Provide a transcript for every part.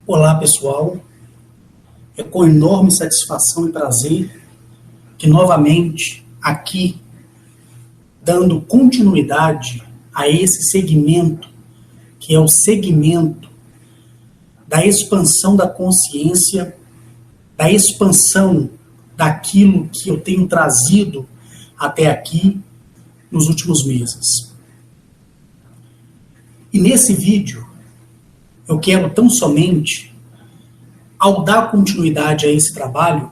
Olá, pessoal. É com enorme satisfação e prazer que novamente aqui, dando continuidade a esse segmento, que é o segmento da expansão da consciência, da expansão daquilo que eu tenho trazido até aqui nos últimos meses. E nesse vídeo, eu quero tão somente, ao dar continuidade a esse trabalho,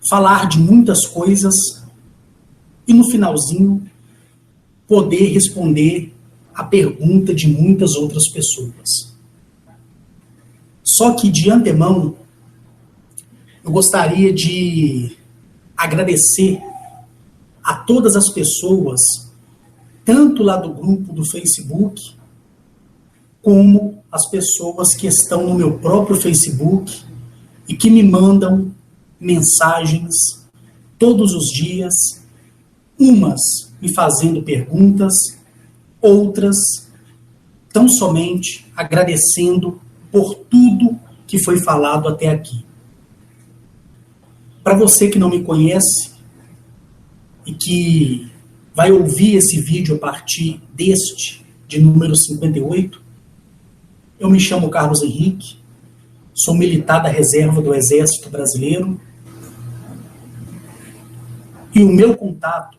falar de muitas coisas e no finalzinho poder responder a pergunta de muitas outras pessoas. Só que de antemão, eu gostaria de agradecer a todas as pessoas, tanto lá do grupo do Facebook, como as pessoas que estão no meu próprio Facebook e que me mandam mensagens todos os dias, umas me fazendo perguntas, outras tão somente agradecendo por tudo que foi falado até aqui. Para você que não me conhece e que vai ouvir esse vídeo a partir deste, de número 58, eu me chamo Carlos Henrique, sou militar da reserva do Exército Brasileiro e o meu contato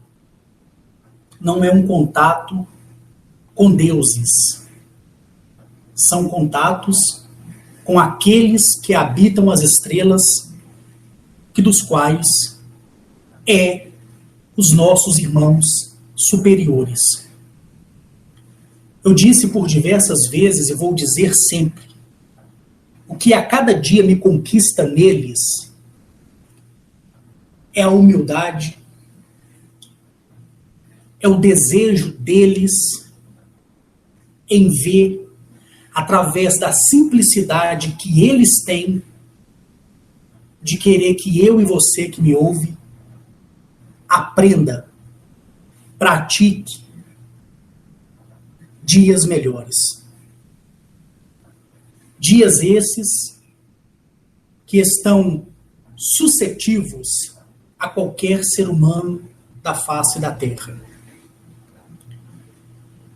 não é um contato com deuses. São contatos com aqueles que habitam as estrelas, que dos quais os nossos irmãos superiores. Eu disse por diversas vezes e vou dizer sempre, o que a cada dia me conquista neles é a humildade, é o desejo deles em ver, através da simplicidade que eles têm, de querer que eu e você que me ouve, aprenda, pratique dias melhores. Dias esses que estão suscetíveis a qualquer ser humano da face da Terra.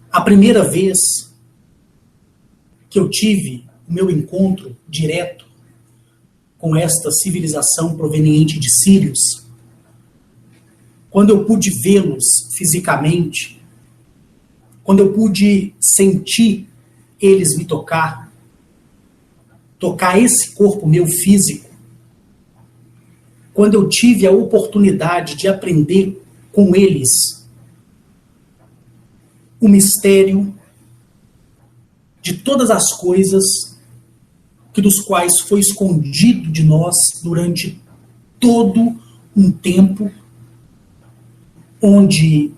A primeira vez que eu tive o meu encontro direto com esta civilização proveniente de Sírios, quando eu pude vê-los fisicamente, quando eu pude sentir eles me tocar esse corpo meu físico, quando eu tive a oportunidade de aprender com eles o mistério de todas as coisas que dos quais foi escondido de nós durante todo um tempo, onde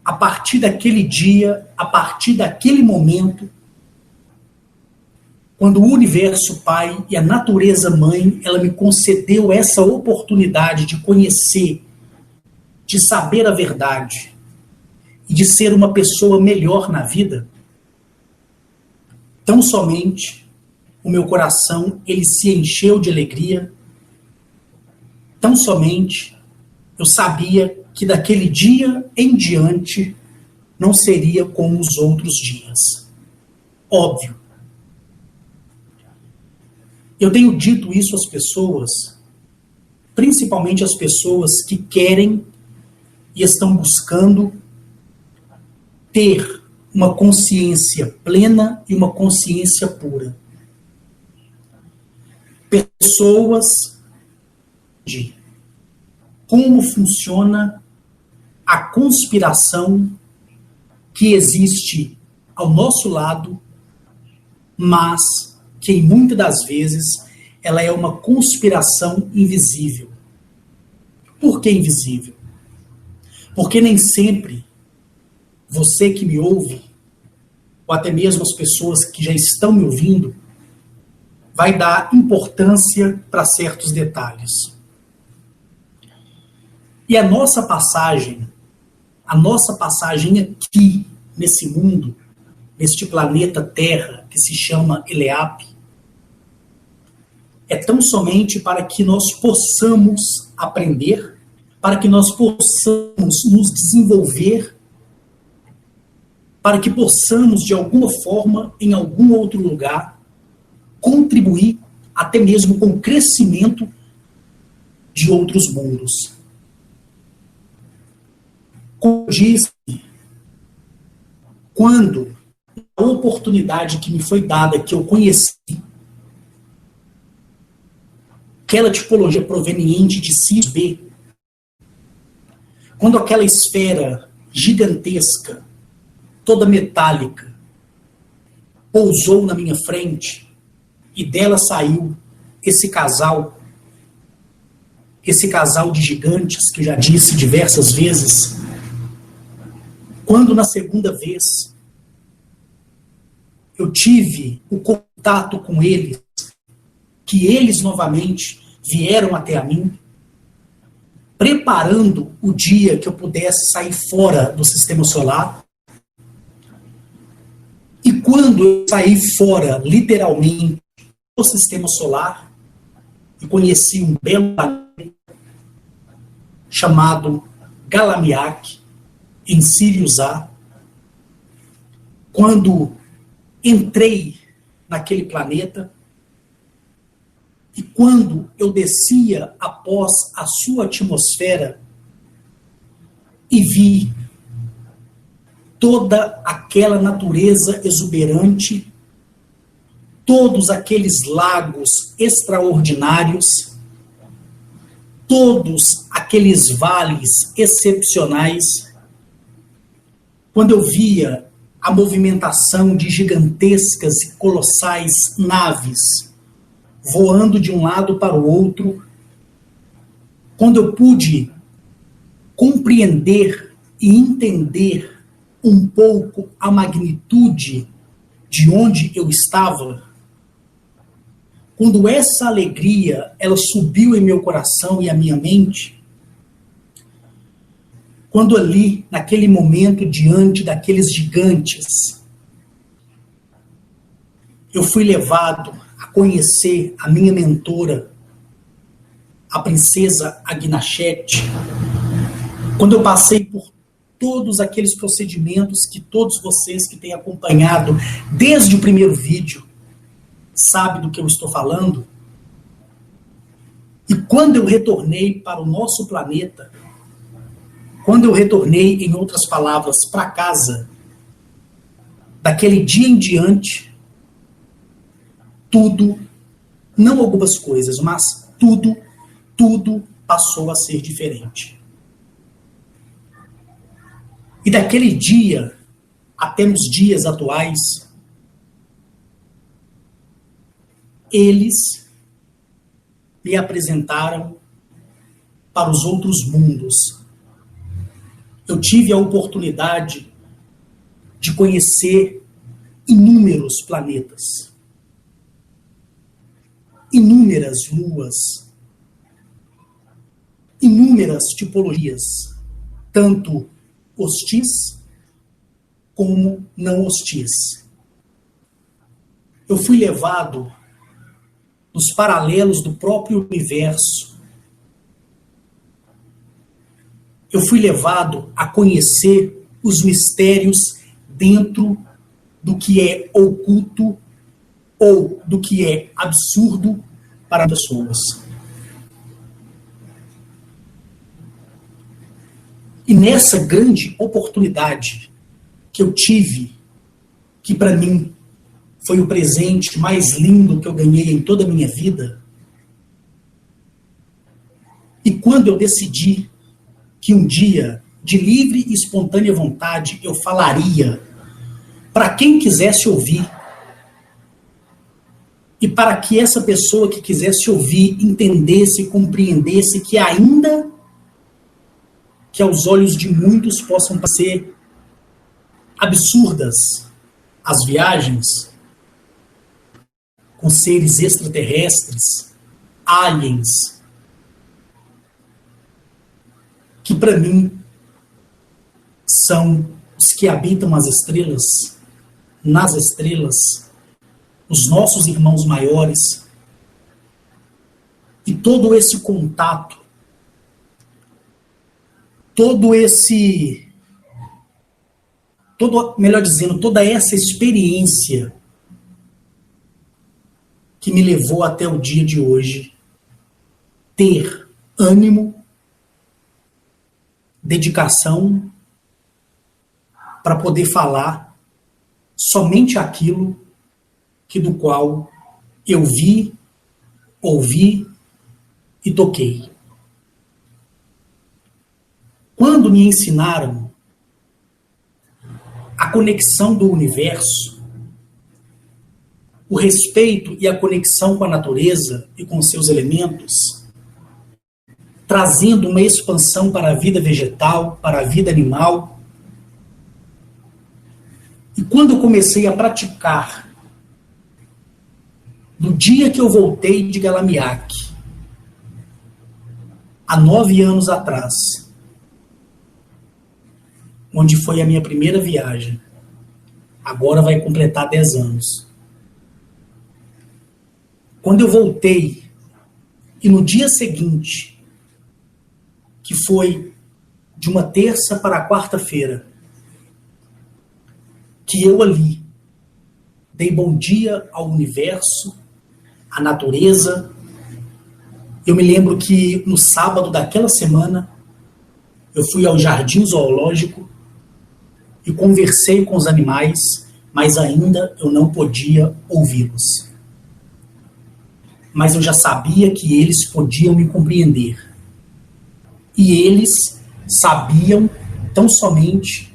a partir daquele dia, a partir daquele momento, quando o universo Pai e a natureza Mãe, ela me concedeu essa oportunidade de conhecer, de saber a verdade e de ser uma pessoa melhor na vida, tão somente o meu coração, ele se encheu de alegria, tão somente eu sabia que daquele dia em diante não seria como os outros dias. Óbvio. Eu tenho dito isso às pessoas, principalmente às pessoas que querem e estão buscando ter uma consciência plena e uma consciência pura. Pessoas de como funciona a conspiração que existe ao nosso lado, mas que muitas das vezes ela é uma conspiração invisível. Por que invisível? Porque nem sempre você que me ouve, ou até mesmo as pessoas que já estão me ouvindo, vai dar importância para certos detalhes. E a nossa passagem aqui, nesse mundo, neste planeta Terra, que se chama Eleap, é tão somente para que nós possamos aprender, para que nós possamos nos desenvolver, para que possamos, de alguma forma, em algum outro lugar, contribuir até mesmo com o crescimento de outros mundos. Como eu disse, quando a oportunidade que me foi dada, que eu conheci, aquela tipologia proveniente de Sirius B, quando aquela esfera gigantesca, toda metálica, pousou na minha frente e dela saiu esse casal de gigantes que eu já disse diversas vezes, quando na segunda vez eu tive o contato com eles, que eles novamente vieram até a mim, preparando o dia que eu pudesse sair fora do sistema solar. E quando eu saí fora, literalmente, do sistema solar, e conheci um belo planeta chamado Galamiak, em Sirius A, quando entrei naquele planeta, e quando eu descia após a sua atmosfera e vi toda aquela natureza exuberante, todos aqueles lagos extraordinários, todos aqueles vales excepcionais, quando eu via a movimentação de gigantescas e colossais naves voando de um lado para o outro, quando eu pude compreender e entender um pouco a magnitude de onde eu estava, quando essa alegria ela subiu em meu coração e a minha mente, quando ali, naquele momento, diante daqueles gigantes, eu fui levado a conhecer a minha mentora, a princesa Agnachete, quando eu passei por todos aqueles procedimentos que todos vocês que têm acompanhado desde o primeiro vídeo sabem do que eu estou falando, e quando eu retornei para o nosso planeta, quando eu retornei, em outras palavras, para casa, daquele dia em diante, tudo, não algumas coisas, mas tudo passou a ser diferente. E daquele dia até nos dias atuais, eles me apresentaram para os outros mundos. Eu tive a oportunidade de conhecer inúmeros planetas, inúmeras luas, inúmeras tipologias, tanto hostis como não hostis. Eu fui levado nos paralelos do próprio universo. Eu fui levado a conhecer os mistérios dentro do que é oculto ou do que é absurdo para pessoas. E nessa grande oportunidade que eu tive, que para mim foi o presente mais lindo que eu ganhei em toda a minha vida, e quando eu decidi que um dia, de livre e espontânea vontade, eu falaria para quem quisesse ouvir, e para que essa pessoa que quisesse ouvir entendesse, compreendesse que ainda que aos olhos de muitos possam parecer absurdas as viagens com seres extraterrestres, aliens, que para mim são os que habitam as estrelas, nas estrelas, os nossos irmãos maiores, E todo esse contato, melhor dizendo, toda essa experiência que me levou até o dia de hoje ter ânimo, dedicação para poder falar somente aquilo do qual eu vi, ouvi e toquei. Quando me ensinaram a conexão do universo, o respeito e a conexão com a natureza e com seus elementos, trazendo uma expansão para a vida vegetal, para a vida animal. E quando eu comecei a praticar, no dia que eu voltei de Galamiaque, há 9 anos atrás, onde foi a minha primeira viagem, agora vai completar 10 anos. Quando eu voltei, e no dia seguinte, que foi de uma terça para a quarta-feira, que eu ali dei bom dia ao universo, à natureza. Eu me lembro que no sábado daquela semana, eu fui ao Jardim Zoológico e conversei com os animais, mas ainda eu não podia ouvi-los. Mas eu já sabia que eles podiam me compreender. E eles sabiam tão somente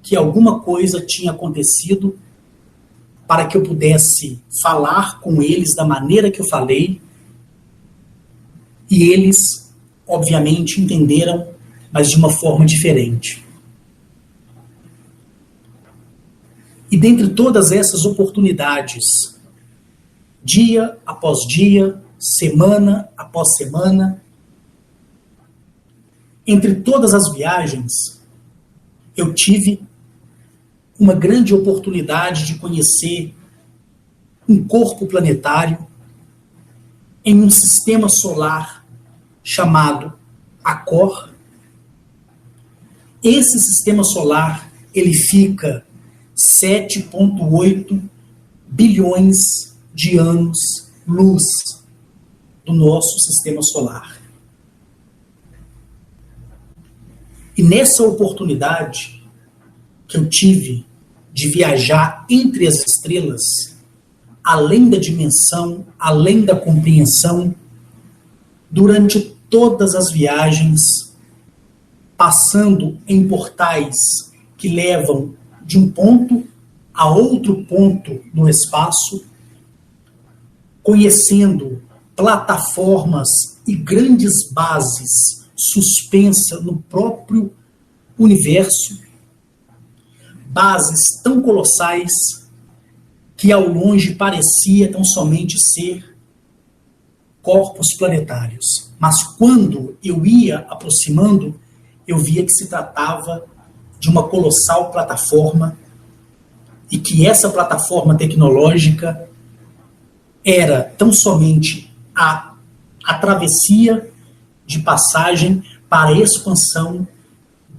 que alguma coisa tinha acontecido para que eu pudesse falar com eles da maneira que eu falei. E eles, obviamente, entenderam, mas de uma forma diferente. E dentre todas essas oportunidades, dia após dia, semana após semana, entre todas as viagens, eu tive uma grande oportunidade de conhecer um corpo planetário em um sistema solar chamado Acor. Esse sistema solar, ele fica 7,8 bilhões de anos-luz do nosso sistema solar. E nessa oportunidade que eu tive de viajar entre as estrelas, além da dimensão, além da compreensão, durante todas as viagens, passando em portais que levam de um ponto a outro ponto no espaço, conhecendo plataformas e grandes bases suspensas no próprio universo, bases tão colossais que ao longe parecia tão somente ser corpos planetários. Mas quando eu ia aproximando, eu via que se tratava de uma colossal plataforma e que essa plataforma tecnológica era tão somente a travessia de passagem para a expansão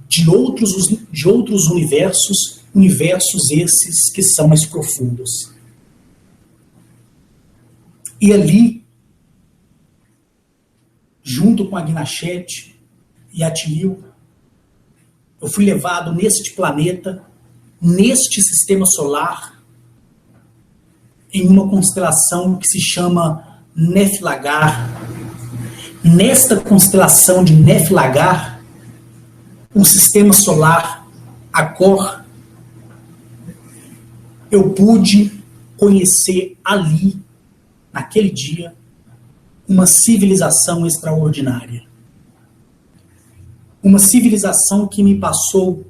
de outros universos, universos esses que são mais profundos. E ali, junto com a Gnachete e a Tilil, eu fui levado neste planeta, neste sistema solar, em uma constelação que se chama Neflagar. Nesta constelação de Neflagar, o sistema solar Acor, eu pude conhecer ali, naquele dia, uma civilização extraordinária. Uma civilização que me passou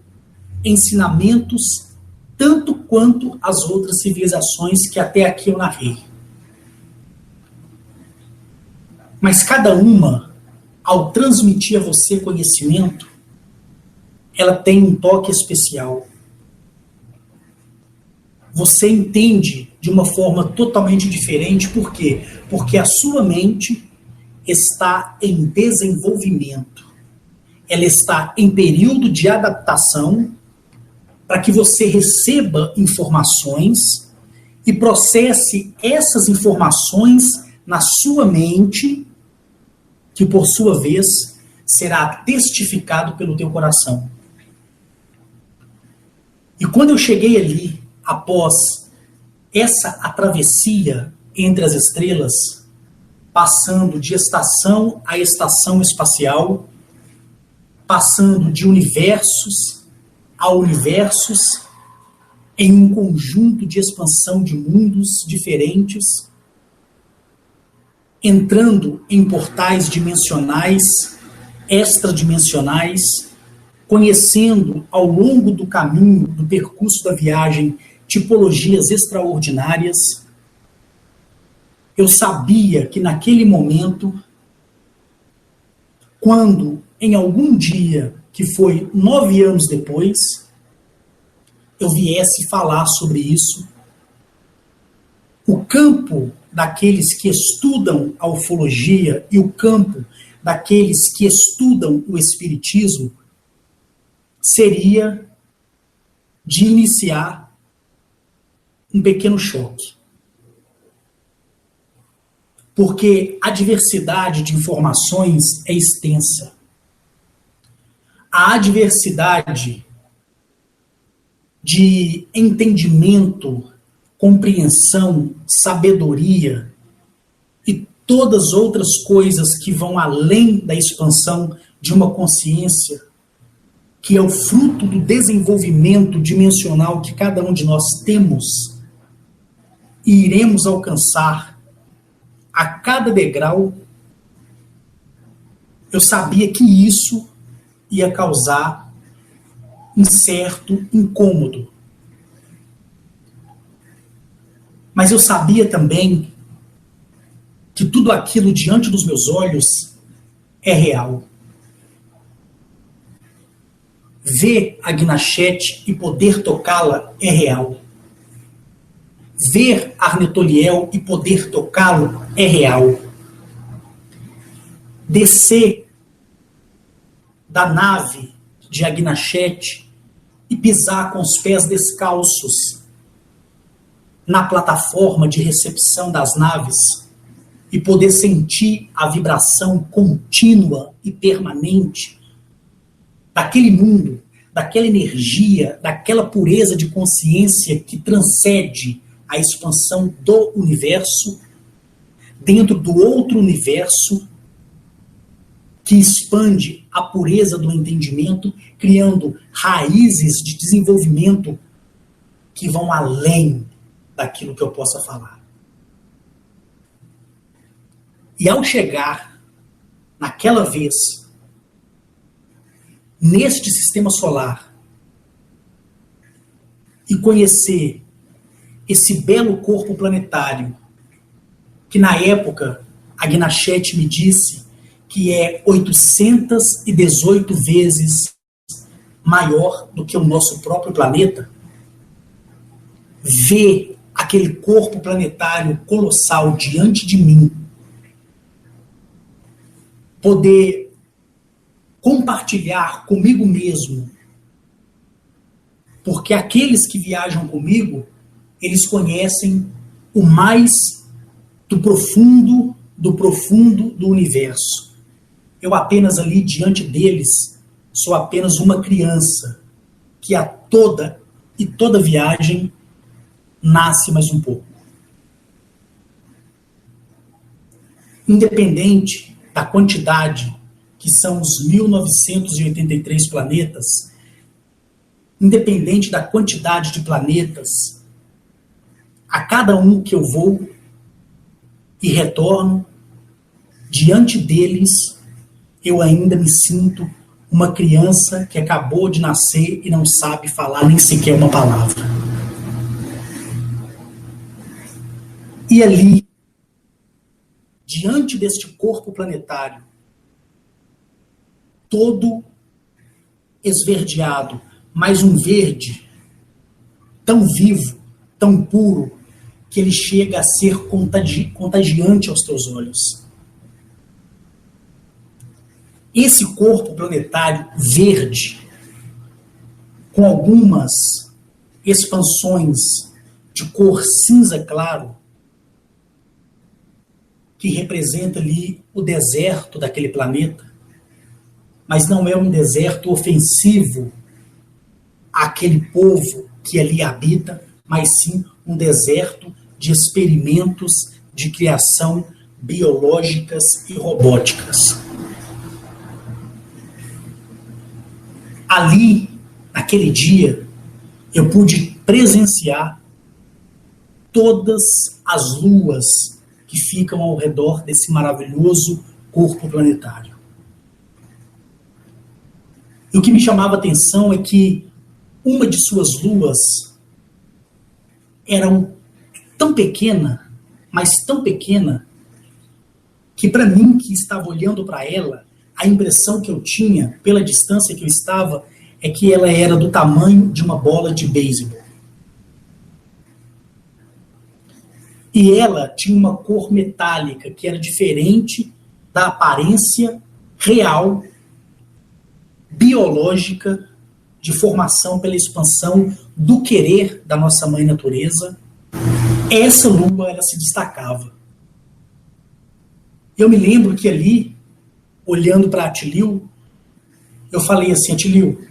ensinamentos tanto quanto as outras civilizações que até aqui eu narrei. Mas cada uma, ao transmitir a você conhecimento, ela tem um toque especial. Você entende de uma forma totalmente diferente. Por quê? Porque a sua mente está em desenvolvimento. Ela está em período de adaptação para que você receba informações e processe essas informações na sua mente, que por sua vez será testificado pelo teu coração. E quando eu cheguei ali, após essa travessia entre as estrelas, passando de estação a estação espacial, passando de universos a universos, em um conjunto de expansão de mundos diferentes, entrando em portais dimensionais, extradimensionais, conhecendo ao longo do caminho, do percurso da viagem, tipologias extraordinárias, eu sabia que naquele momento, quando em algum dia, que foi 9 anos depois, eu viesse falar sobre isso, o campo daqueles que estudam a ufologia e o campo daqueles que estudam o espiritismo seria de iniciar um pequeno choque. Porque a diversidade de informações é extensa. A diversidade de entendimento, compreensão, sabedoria e todas outras coisas que vão além da expansão de uma consciência, que é o fruto do desenvolvimento dimensional que cada um de nós temos e iremos alcançar a cada degrau, eu sabia que isso ia causar um certo incômodo. Mas eu sabia também que tudo aquilo diante dos meus olhos é real. Ver a Guinachete e poder tocá-la é real. Ver Arnetoliel e poder tocá-lo é real. Descer da nave de Agnachete e pisar com os pés descalços na plataforma de recepção das naves e poder sentir a vibração contínua e permanente daquele mundo, daquela energia, daquela pureza de consciência que transcende a expansão do universo dentro do outro universo que expande a pureza do entendimento, criando raízes de desenvolvimento que vão além daquilo que eu possa falar. E ao chegar naquela vez neste sistema solar e conhecer esse belo corpo planetário, que na época a Guinachete me disse que é 818 vezes maior do que o nosso próprio planeta, ver aquele corpo planetário colossal diante de mim, poder compartilhar comigo mesmo, porque aqueles que viajam comigo, eles conhecem o mais do profundo do universo. Eu apenas ali diante deles sou apenas uma criança que a toda viagem nasce mais um pouco. Independente da quantidade que são os 1983 planetas, independente da quantidade de planetas, a cada um que eu vou e retorno, diante deles, eu ainda me sinto uma criança que acabou de nascer e não sabe falar nem sequer uma palavra. E ali, diante deste corpo planetário, todo esverdeado, mas um verde tão vivo, tão puro, que ele chega a ser contagiante aos teus olhos. esse corpo planetário verde, com algumas expansões de cor cinza claro, que representa ali o deserto daquele planeta, mas não é um deserto ofensivo àquele povo que ali habita, mas sim um deserto de experimentos de criação biológicas e robóticas. Ali, naquele dia, eu pude presenciar todas as luas que ficam ao redor desse maravilhoso corpo planetário. E o que me chamava a atenção é que uma de suas luas era tão pequena, mas tão pequena, que para mim, que estava olhando para ela, a impressão que eu tinha, pela distância que eu estava, é que ela era do tamanho de uma bola de beisebol. E ela tinha uma cor metálica, que era diferente da aparência real, biológica, de formação pela expansão do querer da nossa mãe natureza. Essa lua, ela se destacava. Eu me lembro que ali, olhando para Atilio, eu falei assim: Atilio,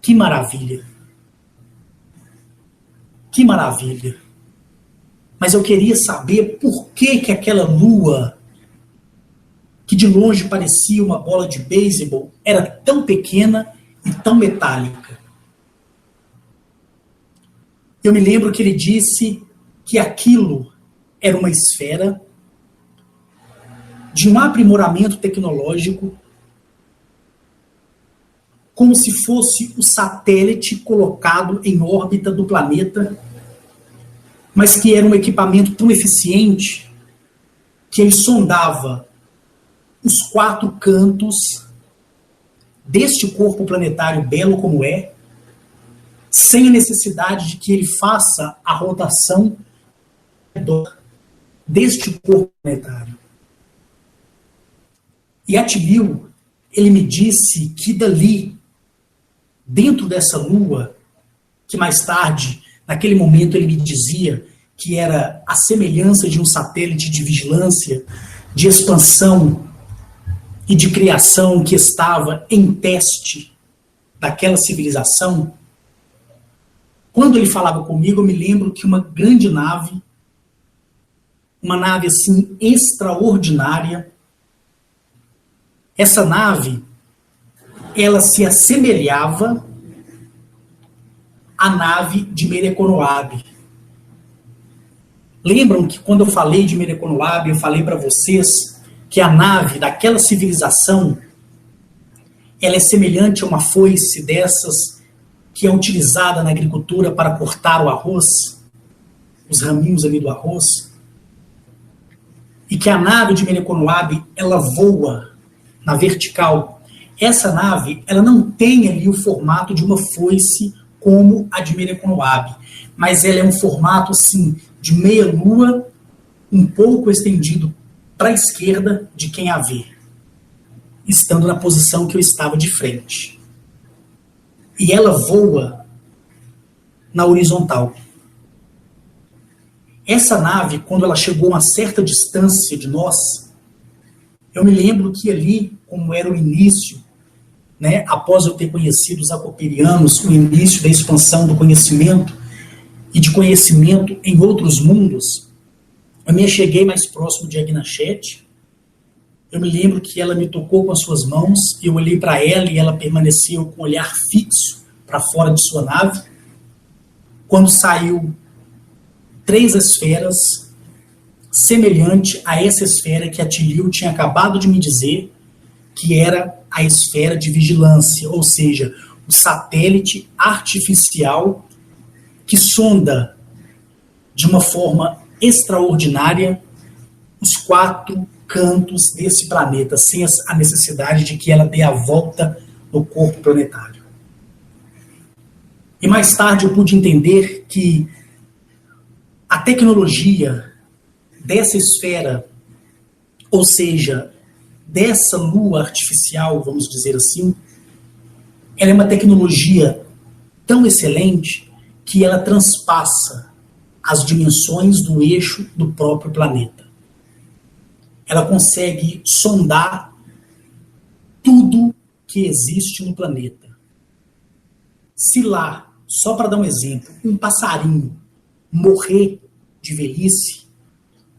que maravilha. Que maravilha. Mas eu queria saber por que aquela lua, que de longe parecia uma bola de beisebol, era tão pequena e tão metálica. Eu me lembro que ele disse que aquilo era uma esfera de um aprimoramento tecnológico, como se fosse o satélite colocado em órbita do planeta, mas que era um equipamento tão eficiente que ele sondava os 4 cantos deste corpo planetário belo como é, sem a necessidade de que ele faça a rotação deste corpo planetário. E Atilio, ele me disse que dali, dentro dessa lua, que mais tarde, naquele momento, ele me dizia que era a semelhança de um satélite de vigilância, de expansão e de criação que estava em teste daquela civilização. Quando ele falava comigo, eu me lembro que uma grande nave, uma nave assim extraordinária, essa nave, ela se assemelhava à nave de Mereconoab. Lembram que quando eu falei de Mereconoab, eu falei para vocês que a nave daquela civilização, ela é semelhante a uma foice dessas que é utilizada na agricultura para cortar o arroz, os raminhos ali do arroz, e que a nave de Mereconoab, ela voa na vertical. Essa nave, ela não tem ali o formato de uma foice como a de Mereconoab, mas ela é um formato assim de meia-lua, um pouco estendido para a esquerda de quem a vê, estando na posição que eu estava de frente. E ela voa na horizontal. Essa nave, quando ela chegou a uma certa distância de nós, eu me lembro que ali, como era o início, né, após eu ter conhecido os acoperianos, o início da expansão do conhecimento e de conhecimento em outros mundos, eu me cheguei mais próximo de Agnachete. Eu me lembro que ela me tocou com as suas mãos, eu olhei para ela e ela permaneceu com o olhar fixo para fora de sua nave. Quando saiu 3 esferas, semelhante a essa esfera que Atilio tinha acabado de me dizer, que era a esfera de vigilância, ou seja, o satélite artificial que sonda de uma forma extraordinária os 4 cantos desse planeta, sem a necessidade de que ela dê a volta no corpo planetário. E mais tarde eu pude entender que a tecnologia dessa esfera, ou seja, dessa lua artificial, vamos dizer assim, ela é uma tecnologia tão excelente que ela transpassa as dimensões do eixo do próprio planeta. Ela consegue sondar tudo que existe no planeta. Se lá, só para dar um exemplo, um passarinho morrer de velhice,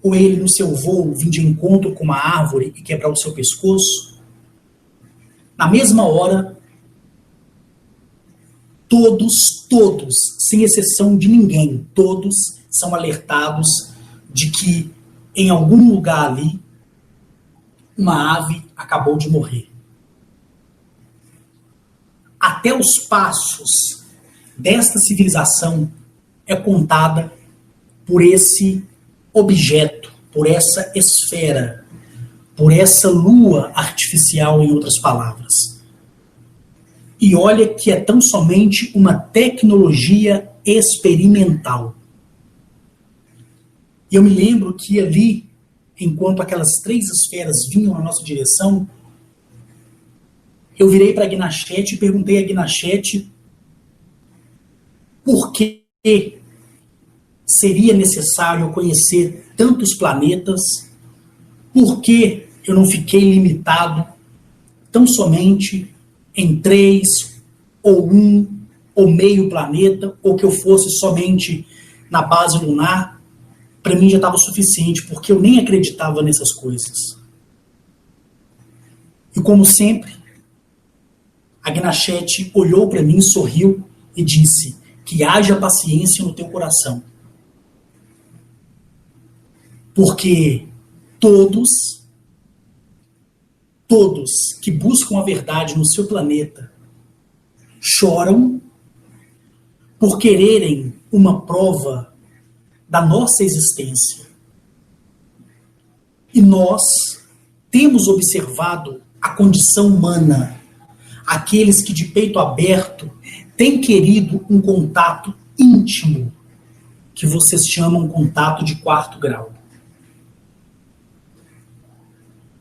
ou ele no seu voo vir de encontro com uma árvore e quebrar o seu pescoço, na mesma hora, todos, sem exceção de ninguém, todos são alertados de que em algum lugar ali uma ave acabou de morrer. Até os passos desta civilização é contada por esse objeto, por essa esfera, por essa lua artificial, em outras palavras. E olha que é tão somente uma tecnologia experimental. E eu me lembro que ali, enquanto aquelas 3 esferas vinham na nossa direção, eu virei para a Guinachete e perguntei a Guinachete por que seria necessário eu conhecer tantos planetas, por que eu não fiquei limitado tão somente em 3, ou 1, ou meio planeta, ou que eu fosse somente na base lunar. Para mim já estava o suficiente, porque eu nem acreditava nessas coisas. E como sempre, a Guinachete olhou para mim, sorriu e disse: que haja paciência no teu coração. Porque todos que buscam a verdade no seu planeta choram por quererem uma prova da nossa existência. E nós temos observado a condição humana, aqueles que de peito aberto têm querido um contato íntimo, que vocês chamam contato de 4º grau.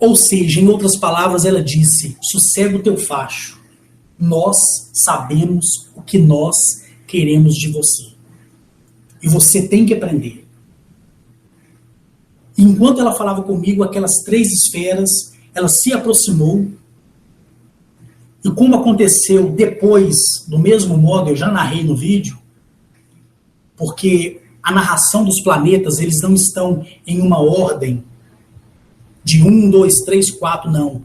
Ou seja, em outras palavras, ela disse: sossega o teu facho. Nós sabemos o que nós queremos de você. E você tem que aprender. E enquanto ela falava comigo, aquelas 3 esferas, ela se aproximou. E como aconteceu depois, do mesmo modo, eu já narrei no vídeo, porque a narração dos planetas, eles não estão em uma ordem de 1, 2, 3, 4, não.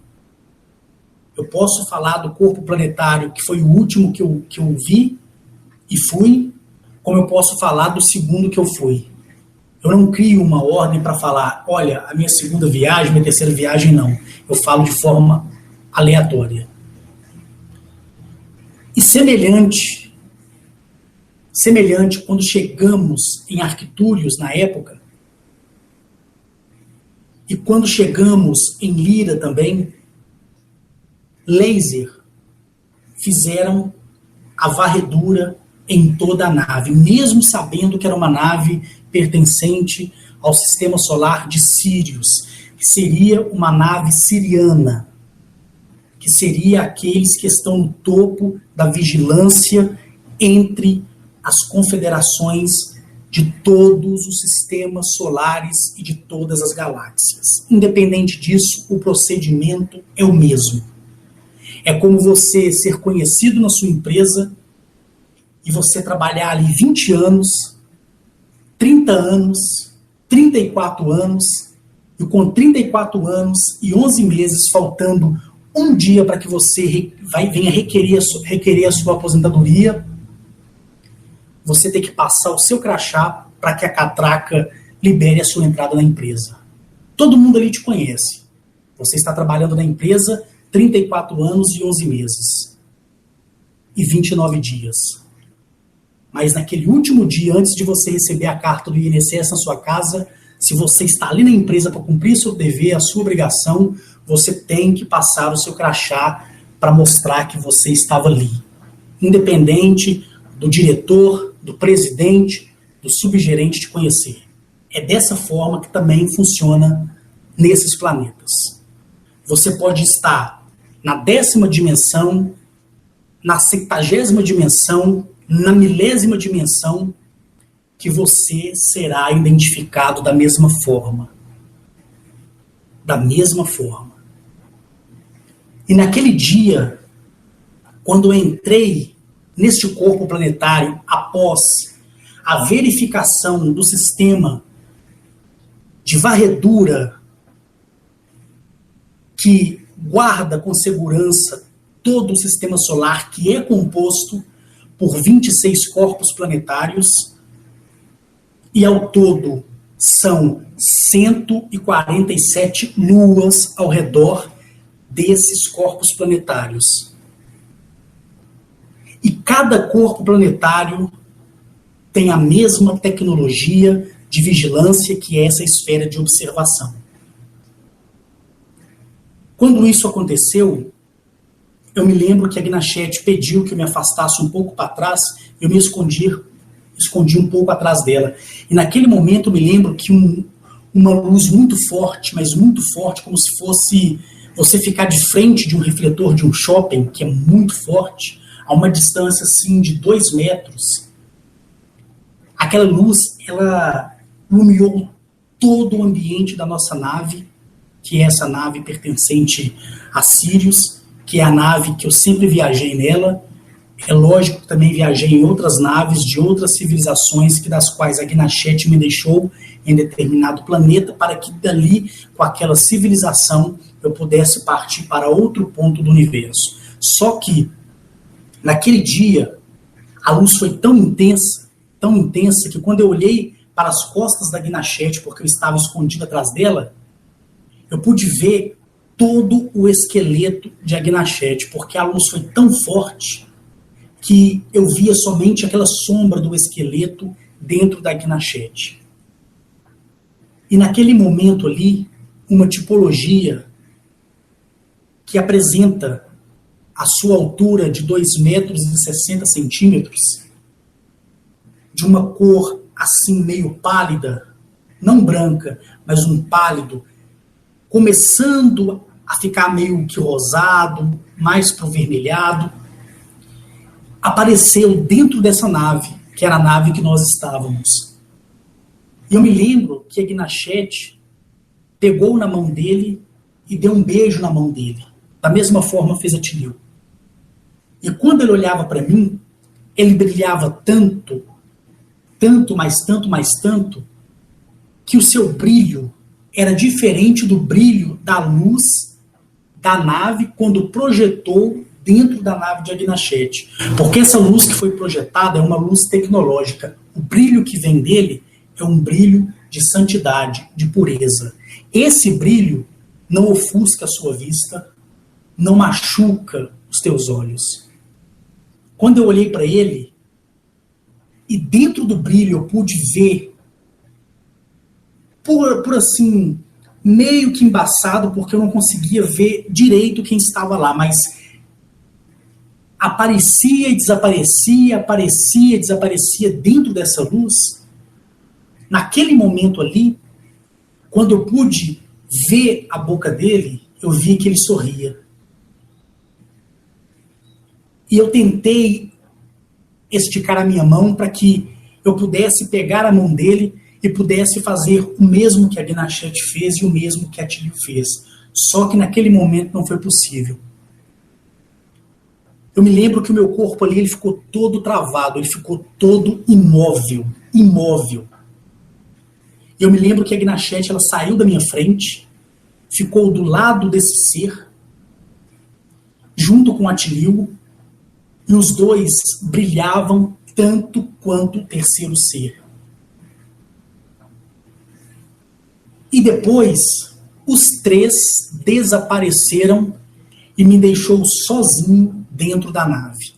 Eu posso falar do corpo planetário, que foi o último que eu vi e fui, como eu posso falar do segundo que eu fui. Eu não crio uma ordem para falar, olha, a minha 2ª viagem, minha 3ª viagem, não. Eu falo de forma aleatória. E semelhante, quando chegamos em Arctúrios, na época, e quando chegamos em Lira também, laser fizeram a varredura em toda a nave, mesmo sabendo que era uma nave pertencente ao sistema solar de Sírios, que seria uma nave siriana, que seria aqueles que estão no topo da vigilância entre as confederações de todos os sistemas solares e de todas as galáxias. Independente disso, o procedimento é o mesmo. É como você ser conhecido na sua empresa e você trabalhar ali 20 anos, 30 anos, 34 anos, e com 34 anos e 11 meses, faltando um dia para que você venha requerer a sua aposentadoria, você tem que passar o seu crachá para que a catraca libere a sua entrada na empresa. Todo mundo ali te conhece. Você está trabalhando na empresa 34 anos e 11 meses. E 29 dias. Mas naquele último dia, antes de você receber a carta do INSS na sua casa, se você está ali na empresa para cumprir seu dever, a sua obrigação, você tem que passar o seu crachá para mostrar que você estava ali. Independente do diretor, do presidente, do subgerente te conhecer. É dessa forma que também funciona nesses planetas. Você pode estar na 10ª dimensão, na 70ª dimensão, na 1000ª dimensão, que você será identificado da mesma forma. Da mesma forma. E naquele dia, quando eu entrei neste corpo planetário, após a verificação do sistema de varredura que guarda com segurança todo o sistema solar, que é composto por 26 corpos planetários, e ao todo são 147 luas ao redor desses corpos planetários. E cada corpo planetário tem a mesma tecnologia de vigilância que é essa esfera de observação. Quando isso aconteceu, eu me lembro que a Gnachete pediu que eu me afastasse um pouco para trás, eu me escondi um pouco atrás dela. E naquele momento eu me lembro que uma luz muito forte, mas muito forte, como se fosse você ficar de frente de um refletor de um shopping, que é muito forte, a uma distância assim de 2 metros. Aquela luz, ela iluminou todo o ambiente da nossa nave, que é essa nave pertencente a Sirius, que é a nave que eu sempre viajei nela. É lógico que também viajei em outras naves de outras civilizações, que das quais a Gnachete me deixou em determinado planeta, para que dali, com aquela civilização, eu pudesse partir para outro ponto do universo. Só que, naquele dia, a luz foi tão intensa, que quando eu olhei para as costas da Gnachete, porque eu estava escondido atrás dela, eu pude ver todo o esqueleto de Gnachete, porque a luz foi tão forte que eu via somente aquela sombra do esqueleto dentro da Gnachete. E naquele momento ali, uma tipologia que apresenta a sua altura de 2,60 metros, de uma cor assim meio pálida, não branca, mas um pálido, começando a ficar meio que rosado, mais pro vermelhado, apareceu dentro dessa nave, que era a nave que nós estávamos. E eu me lembro que a Gnachete pegou na mão dele e deu um beijo na mão dele. Da mesma forma fez a Tilil. E quando ele olhava para mim, ele brilhava tanto, mais tanto, que o seu brilho era diferente do brilho da luz da nave quando projetou dentro da nave de Gnachete. Porque essa luz que foi projetada é uma luz tecnológica. O brilho que vem dele é um brilho de santidade, de pureza. Esse brilho não ofusca a sua vista, não machuca os teus olhos. Quando eu olhei para ele, e dentro do brilho eu pude ver, por assim, meio que embaçado, porque eu não conseguia ver direito quem estava lá, mas aparecia e desaparecia, aparecia e desaparecia dentro dessa luz. Naquele momento ali, quando eu pude ver a boca dele, eu vi que ele sorria. E eu tentei esticar a minha mão para que eu pudesse pegar a mão dele e pudesse fazer o mesmo que a Gnachete fez e o mesmo que a Tilil fez. Só que naquele momento não foi possível. Eu me lembro que o meu corpo ali ele ficou todo travado, ele ficou todo imóvel. Eu me lembro que a Gnachete ela saiu da minha frente, ficou do lado desse ser, junto com a Tilil, e os dois brilhavam tanto quanto o terceiro ser. E depois, os 3 desapareceram e me deixou sozinho dentro da nave.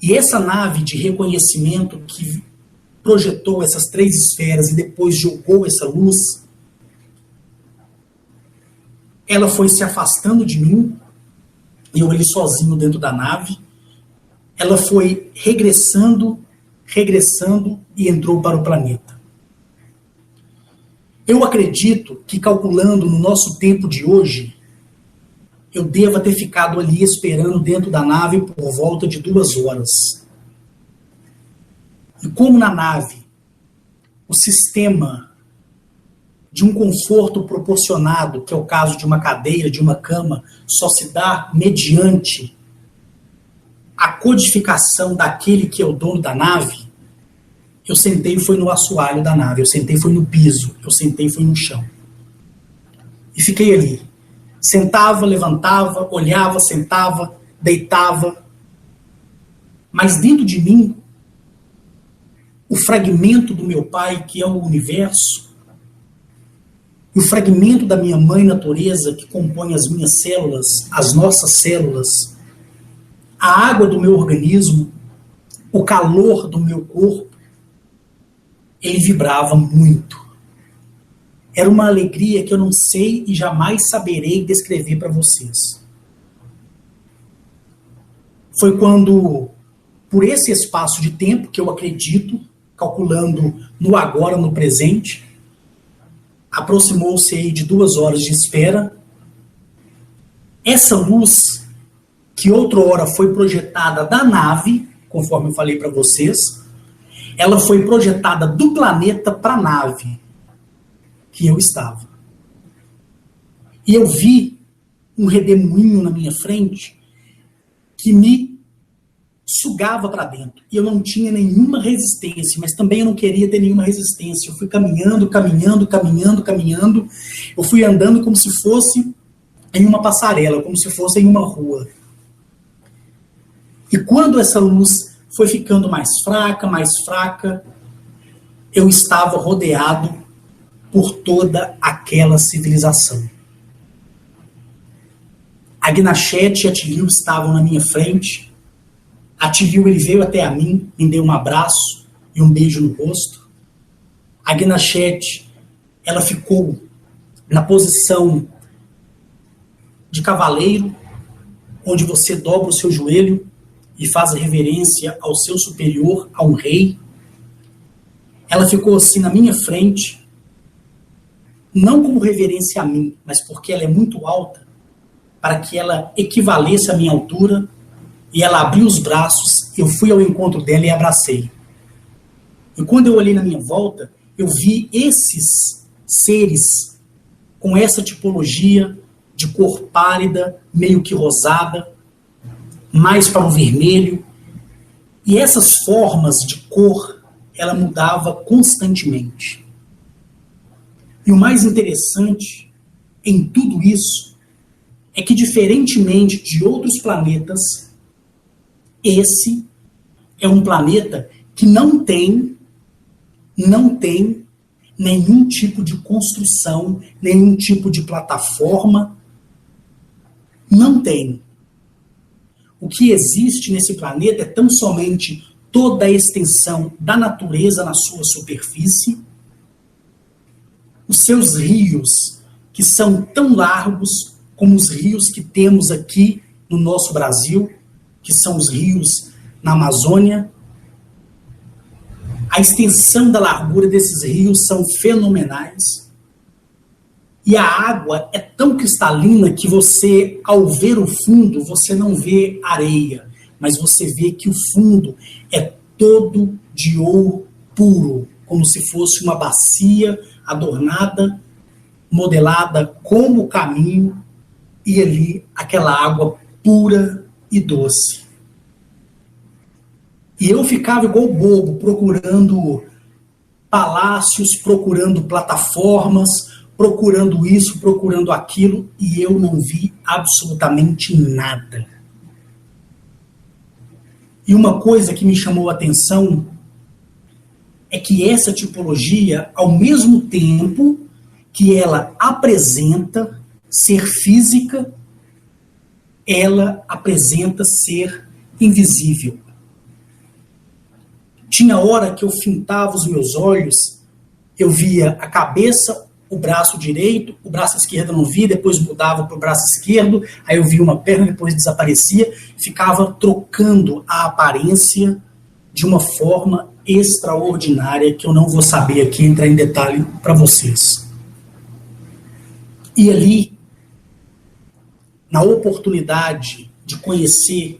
E essa nave de reconhecimento que projetou essas 3 esferas e depois jogou essa luz, ela foi se afastando de mim, e eu ali sozinho dentro da nave. Ela foi regressando e entrou para o planeta. Eu acredito que, calculando no nosso tempo de hoje, eu deva ter ficado ali esperando dentro da nave por volta de 2 horas. E como na nave o sistema de um conforto proporcionado, que é o caso de uma cadeira, de uma cama, só se dá mediante a codificação daquele que é o dono da nave, eu sentei e foi no assoalho da nave, eu sentei e foi no piso, eu sentei e foi no chão. E fiquei ali. Sentava, levantava, olhava, sentava, deitava. Mas dentro de mim, o fragmento do meu pai, que é o universo, e o fragmento da minha mãe natureza, que compõe as minhas células, as nossas células, a água do meu organismo, o calor do meu corpo, ele vibrava muito. Era uma alegria que eu não sei e jamais saberei descrever para vocês. Foi quando, por esse espaço de tempo que eu acredito, calculando no agora, no presente, aproximou-se aí de 2 horas de espera. Essa luz, que outrora foi projetada da nave, conforme eu falei para vocês, ela foi projetada do planeta para a nave que eu estava. E eu vi um redemoinho na minha frente que me sugava para dentro. E eu não tinha nenhuma resistência, mas também eu não queria ter nenhuma resistência. Eu fui caminhando. Eu fui andando como se fosse em uma passarela, como se fosse em uma rua. E quando essa luz foi ficando mais fraca, eu estava rodeado por toda aquela civilização. A Gnachete e a Tiril estavam na minha frente. A Tiril, ele veio até a mim, me deu um abraço e um beijo no rosto. A Gnachete, ela ficou na posição de cavaleiro, onde você dobra o seu joelho e faz reverência ao seu superior, a um rei. Ela ficou assim na minha frente, não como reverência a mim, mas porque ela é muito alta, para que ela equivalesse à minha altura, e ela abriu os braços, eu fui ao encontro dela e a abracei. E quando eu olhei na minha volta, eu vi esses seres com essa tipologia de cor pálida, meio que rosada, mais para o vermelho, e essas formas de cor, ela mudava constantemente. E o mais interessante em tudo isso é que, diferentemente de outros planetas, esse é um planeta que não tem nenhum tipo de construção, nenhum tipo de plataforma, não tem. O que existe nesse planeta é tão somente toda a extensão da natureza na sua superfície, os seus rios, que são tão largos como os rios que temos aqui no nosso Brasil, que são os rios na Amazônia. A extensão da largura desses rios são fenomenais. E a água é tão cristalina que você, ao ver o fundo, você não vê areia, mas você vê que o fundo é todo de ouro puro, como se fosse uma bacia adornada, modelada como o caminho, e ali aquela água pura e doce. E eu ficava igual bobo, procurando palácios, procurando plataformas, procurando isso, procurando aquilo, e eu não vi absolutamente nada. E uma coisa que me chamou a atenção é que essa tipologia, ao mesmo tempo que ela apresenta ser física, ela apresenta ser invisível. Tinha hora que eu fintava os meus olhos, eu via a cabeça, o braço direito, o braço esquerdo eu não via, depois mudava para o braço esquerdo, aí eu via uma perna, depois desaparecia, ficava trocando a aparência de uma forma extraordinária, que eu não vou saber aqui entrar em detalhe para vocês. E ali, na oportunidade de conhecer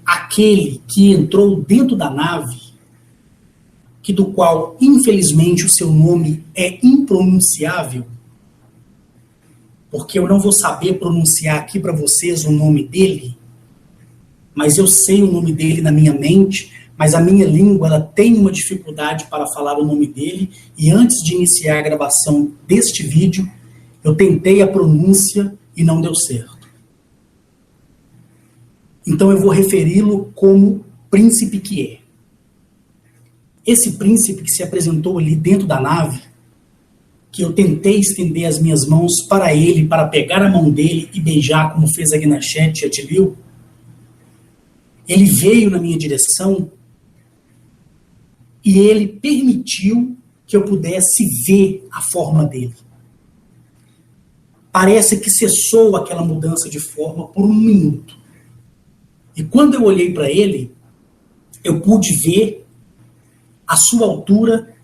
aquele que entrou dentro da nave, que do qual, infelizmente, o seu nome é impronunciável, porque eu não vou saber pronunciar aqui para vocês o nome dele, mas eu sei o nome dele na minha mente, mas a minha língua ela tem uma dificuldade para falar o nome dele, e antes de iniciar a gravação deste vídeo, eu tentei a pronúncia e não deu certo. Então eu vou referi-lo como príncipe que é. Esse príncipe que se apresentou ali dentro da nave, que eu tentei estender as minhas mãos para ele, para pegar a mão dele e beijar, como fez a Gnachete e a Tilil, ele veio na minha direção e ele permitiu que eu pudesse ver a forma dele. Parece que cessou aquela mudança de forma por um minuto. E quando eu olhei para ele, eu pude ver a sua altura,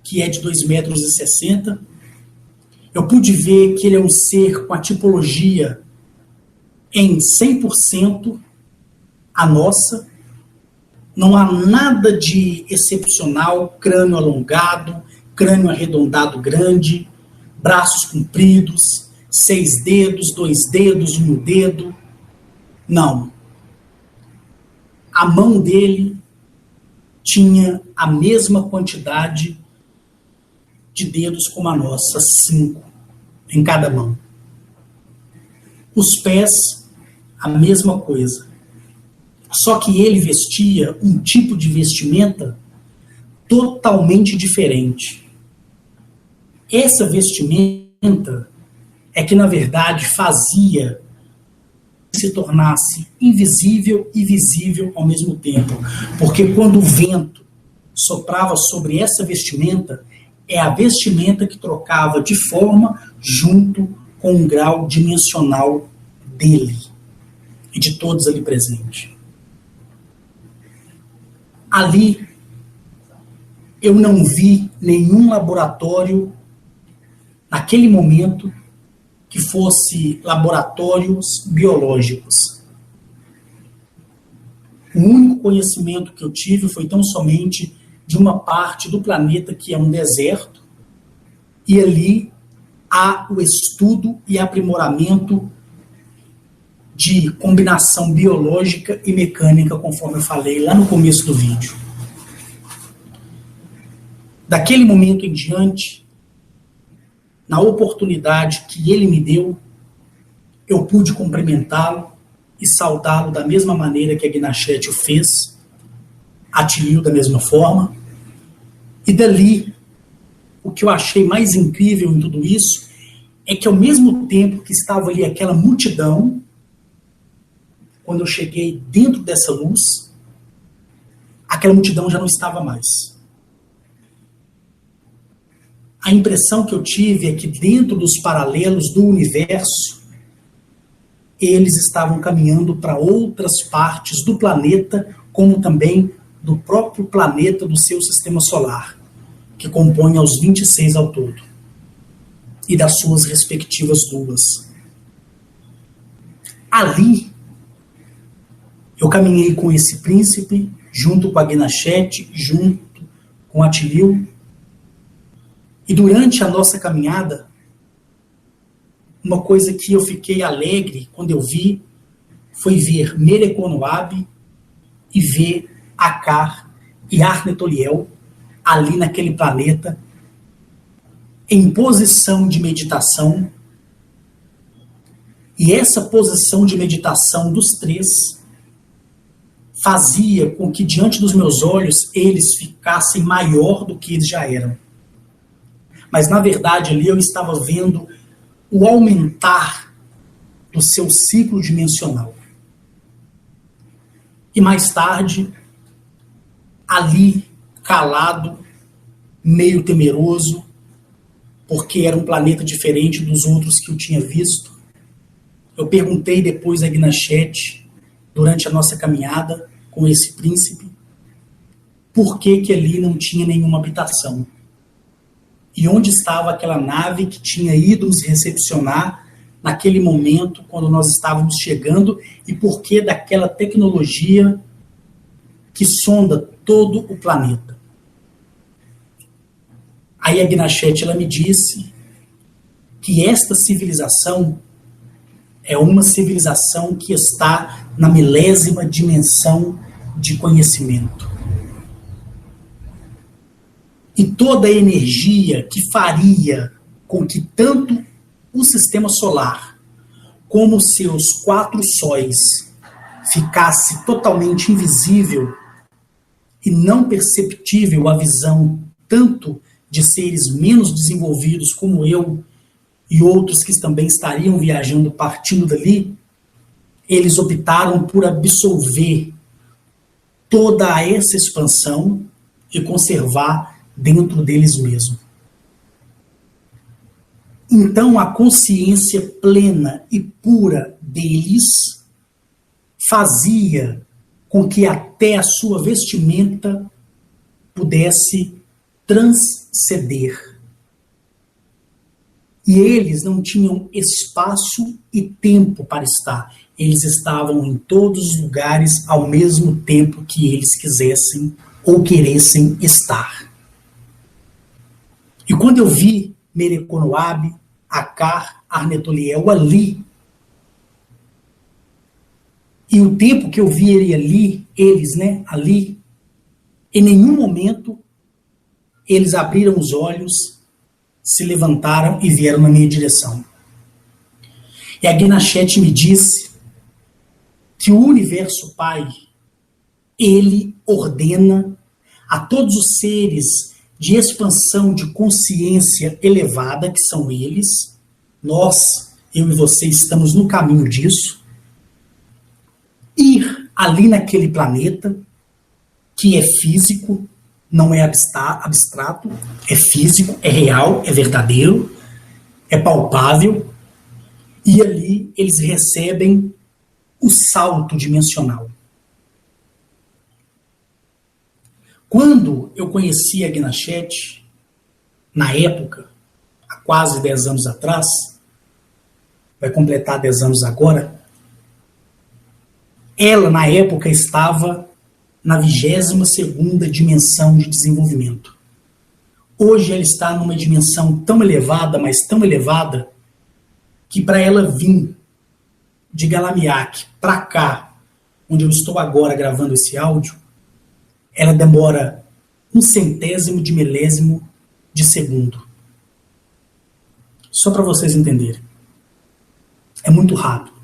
que é de 2,60 m. Eu pude ver que ele é um ser com a tipologia em 100% a nossa. Não há nada de excepcional, crânio alongado, crânio arredondado grande, braços compridos, 6 dedos, 2 dedos, 1 dedo. Não. A mão dele tinha a mesma quantidade de dedos como a nossa, 5 em cada mão. Os pés, a mesma coisa. Só que ele vestia um tipo de vestimenta totalmente diferente. Essa vestimenta é que, na verdade, fazia que se tornasse invisível e visível ao mesmo tempo. Porque quando o vento soprava sobre essa vestimenta, é a vestimenta que trocava de forma junto com o grau dimensional dele e de todos ali presentes. Ali, eu não vi nenhum laboratório, naquele momento, que fosse laboratórios biológicos. O único conhecimento que eu tive foi tão somente de uma parte do planeta que é um deserto, e ali há o estudo e aprimoramento de combinação biológica e mecânica, conforme eu falei lá no começo do vídeo. Daquele momento em diante, na oportunidade que ele me deu, eu pude cumprimentá-lo e saudá-lo da mesma maneira que a Gnachete o fez, a Tilil da mesma forma, e dali, o que eu achei mais incrível em tudo isso, é que ao mesmo tempo que estava ali aquela multidão, quando eu cheguei dentro dessa luz, aquela multidão já não estava mais. A impressão que eu tive é que dentro dos paralelos do universo, eles estavam caminhando para outras partes do planeta, como também do próprio planeta do seu sistema solar, que compõe aos 26 ao todo, e das suas respectivas luas. Ali, eu caminhei com esse príncipe, junto com a Gnachete, junto com a Tilil, e durante a nossa caminhada, uma coisa que eu fiquei alegre quando eu vi, foi ver Mereconoab e ver Akar e Arnetoliel ali naquele planeta, em posição de meditação. E essa posição de meditação dos três fazia com que diante dos meus olhos eles ficassem maior do que eles já eram. Mas na verdade ali eu estava vendo o aumentar do seu ciclo dimensional. E mais tarde, ali, calado, meio temeroso, porque era um planeta diferente dos outros que eu tinha visto, eu perguntei depois a Gnachete, durante a nossa caminhada com esse príncipe, por que ali não tinha nenhuma habitação. E onde estava aquela nave que tinha ido nos recepcionar naquele momento, quando nós estávamos chegando, e por que daquela tecnologia que sonda todo o planeta. Aí a Gnachete, ela me disse que esta civilização é uma civilização que está na milésima dimensão de conhecimento. E toda a energia que faria com que tanto o sistema solar como os seus 4 sóis ficasse totalmente invisível e não perceptível à visão tanto de seres menos desenvolvidos como eu e outros que também estariam viajando partindo dali, eles optaram por absolver toda essa expansão e conservar dentro deles mesmos. Então, a consciência plena e pura deles fazia com que até a sua vestimenta pudesse transcender. E eles não tinham espaço e tempo para estar. Eles estavam em todos os lugares ao mesmo tempo que eles quisessem ou queressem estar. E quando eu vi Mereconoab, Akar, Arnetoliel ali, e o tempo que eu vi ele ali, ali, em nenhum momento eles abriram os olhos, se levantaram e vieram na minha direção. E a Gnachete me disse que o Universo Pai, ele ordena a todos os seres de expansão de consciência elevada, que são eles, nós, eu e você, estamos no caminho disso, ir ali naquele planeta, que é físico, não é abstrato, é físico, é real, é verdadeiro, é palpável, e ali eles recebem o salto dimensional. Quando eu conheci a Gnachete, na época, há quase 10 anos atrás, vai completar 10 anos agora, ela, na época, estava na 22ª dimensão de desenvolvimento. Hoje ela está numa dimensão tão elevada, mas tão elevada, que para ela vir de Galamiak para cá, onde eu estou agora gravando esse áudio, ela demora 1/100º de milésimo de segundo. Só para vocês entenderem. É muito rápido.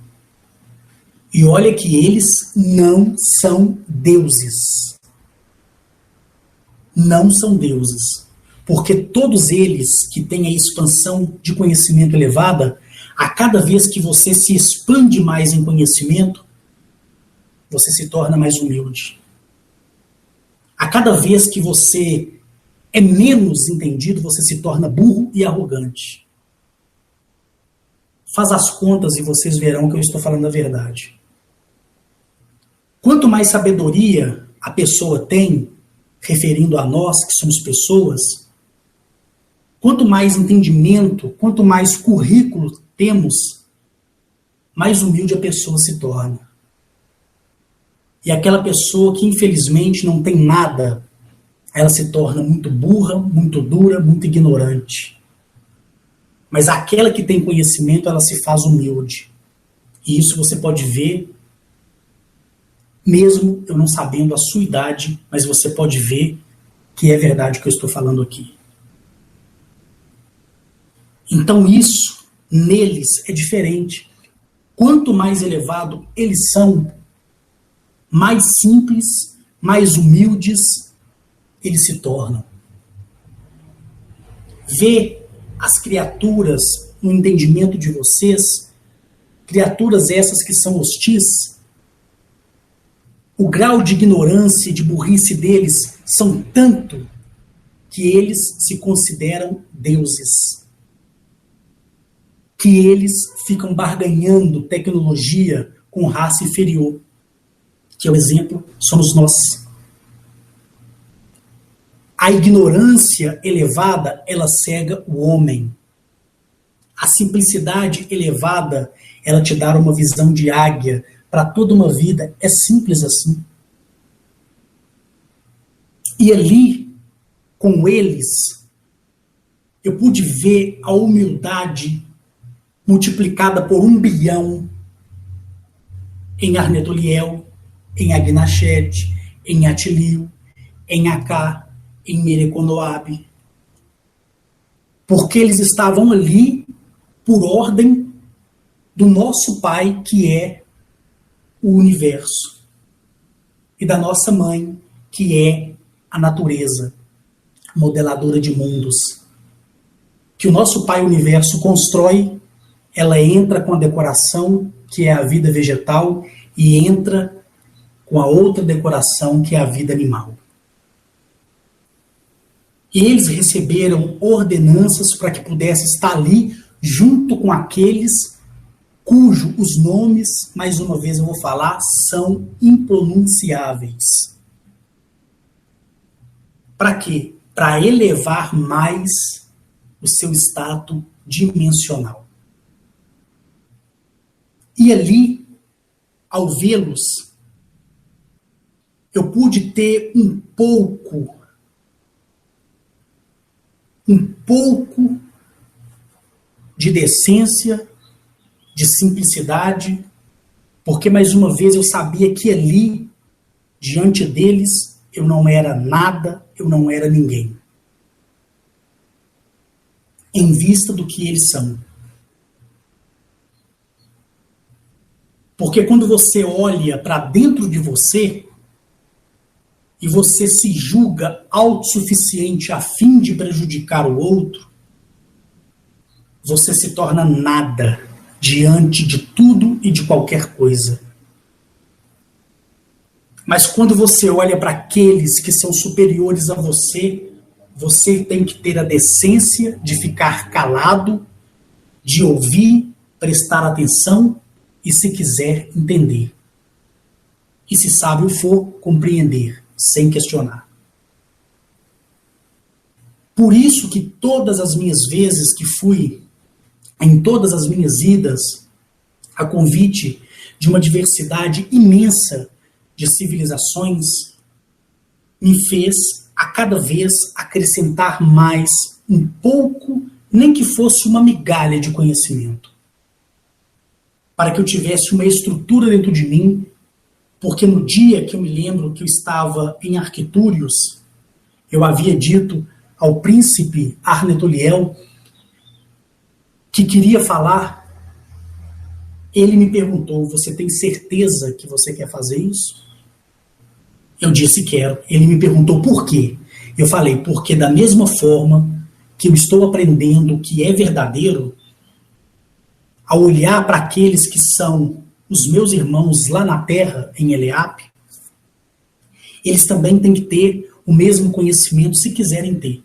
E olha que eles não são deuses. Não são deuses. Porque todos eles que têm a expansão de conhecimento elevada, a cada vez que você se expande mais em conhecimento, você se torna mais humilde. A cada vez que você é menos entendido, você se torna burro e arrogante. Faz as contas e vocês verão que eu estou falando a verdade. Quanto mais sabedoria a pessoa tem, referindo a nós que somos pessoas, quanto mais entendimento, quanto mais currículo temos, mais humilde a pessoa se torna. E aquela pessoa que infelizmente não tem nada, ela se torna muito burra, muito dura, muito ignorante. Mas aquela que tem conhecimento, ela se faz humilde. E isso você pode ver, mesmo eu não sabendo a sua idade, mas você pode ver que é verdade o que eu estou falando aqui. Então isso, neles, é diferente. Quanto mais elevado eles são, mais simples, mais humildes eles se tornam. Ver as criaturas no entendimento de vocês, criaturas essas que são hostis, o grau de ignorância e de burrice deles são tanto que eles se consideram deuses. Que eles ficam barganhando tecnologia com raça inferior. Que é o exemplo, somos nós. A ignorância elevada, ela cega o homem. A simplicidade elevada, ela te dá uma visão de águia para toda uma vida. É simples assim. E ali, com eles, eu pude ver a humildade multiplicada por 1 bilhão em Arnetoliel, em Agnachete, em Atilio, em Acá, em Mereconoabe. Porque eles estavam ali por ordem do nosso Pai, que é o universo, e da nossa Mãe, que é a natureza, modeladora de mundos. Que o nosso Pai Universo constrói, ela entra com a decoração, que é a vida vegetal, e entra com a outra decoração, que é a vida animal. E eles receberam ordenanças para que pudesse estar ali, junto com aqueles cujo os nomes, mais uma vez eu vou falar, são impronunciáveis. Para quê? Para elevar mais o seu status dimensional. E ali, ao vê-los, eu pude ter um pouco de decência, de simplicidade, porque mais uma vez eu sabia que ali, diante deles, eu não era nada, eu não era ninguém. Em vista do que eles são. Porque quando você olha para dentro de você, e você se julga autossuficiente a fim de prejudicar o outro, você se torna nada diante de tudo e de qualquer coisa. Mas quando você olha para aqueles que são superiores a você, você tem que ter a decência de ficar calado, de ouvir, prestar atenção e, se quiser, entender. E, se sábio for, compreender, sem questionar. Por isso que todas as minhas vezes que fui, em todas as minhas idas, a convite de uma diversidade imensa de civilizações, me fez a cada vez acrescentar mais um pouco, nem que fosse uma migalha de conhecimento, para que eu tivesse uma estrutura dentro de mim, porque no dia que eu me lembro que eu estava em Arquitúrios, eu havia dito ao príncipe Arnetoliel que queria falar. Ele me perguntou: você tem certeza que você quer fazer isso? Eu disse: quero. Ele me perguntou por quê. Eu falei: porque da mesma forma que eu estou aprendendo o que é verdadeiro, ao olhar para aqueles que são os meus irmãos lá na terra, em Eleap, eles também têm que ter o mesmo conhecimento se quiserem ter.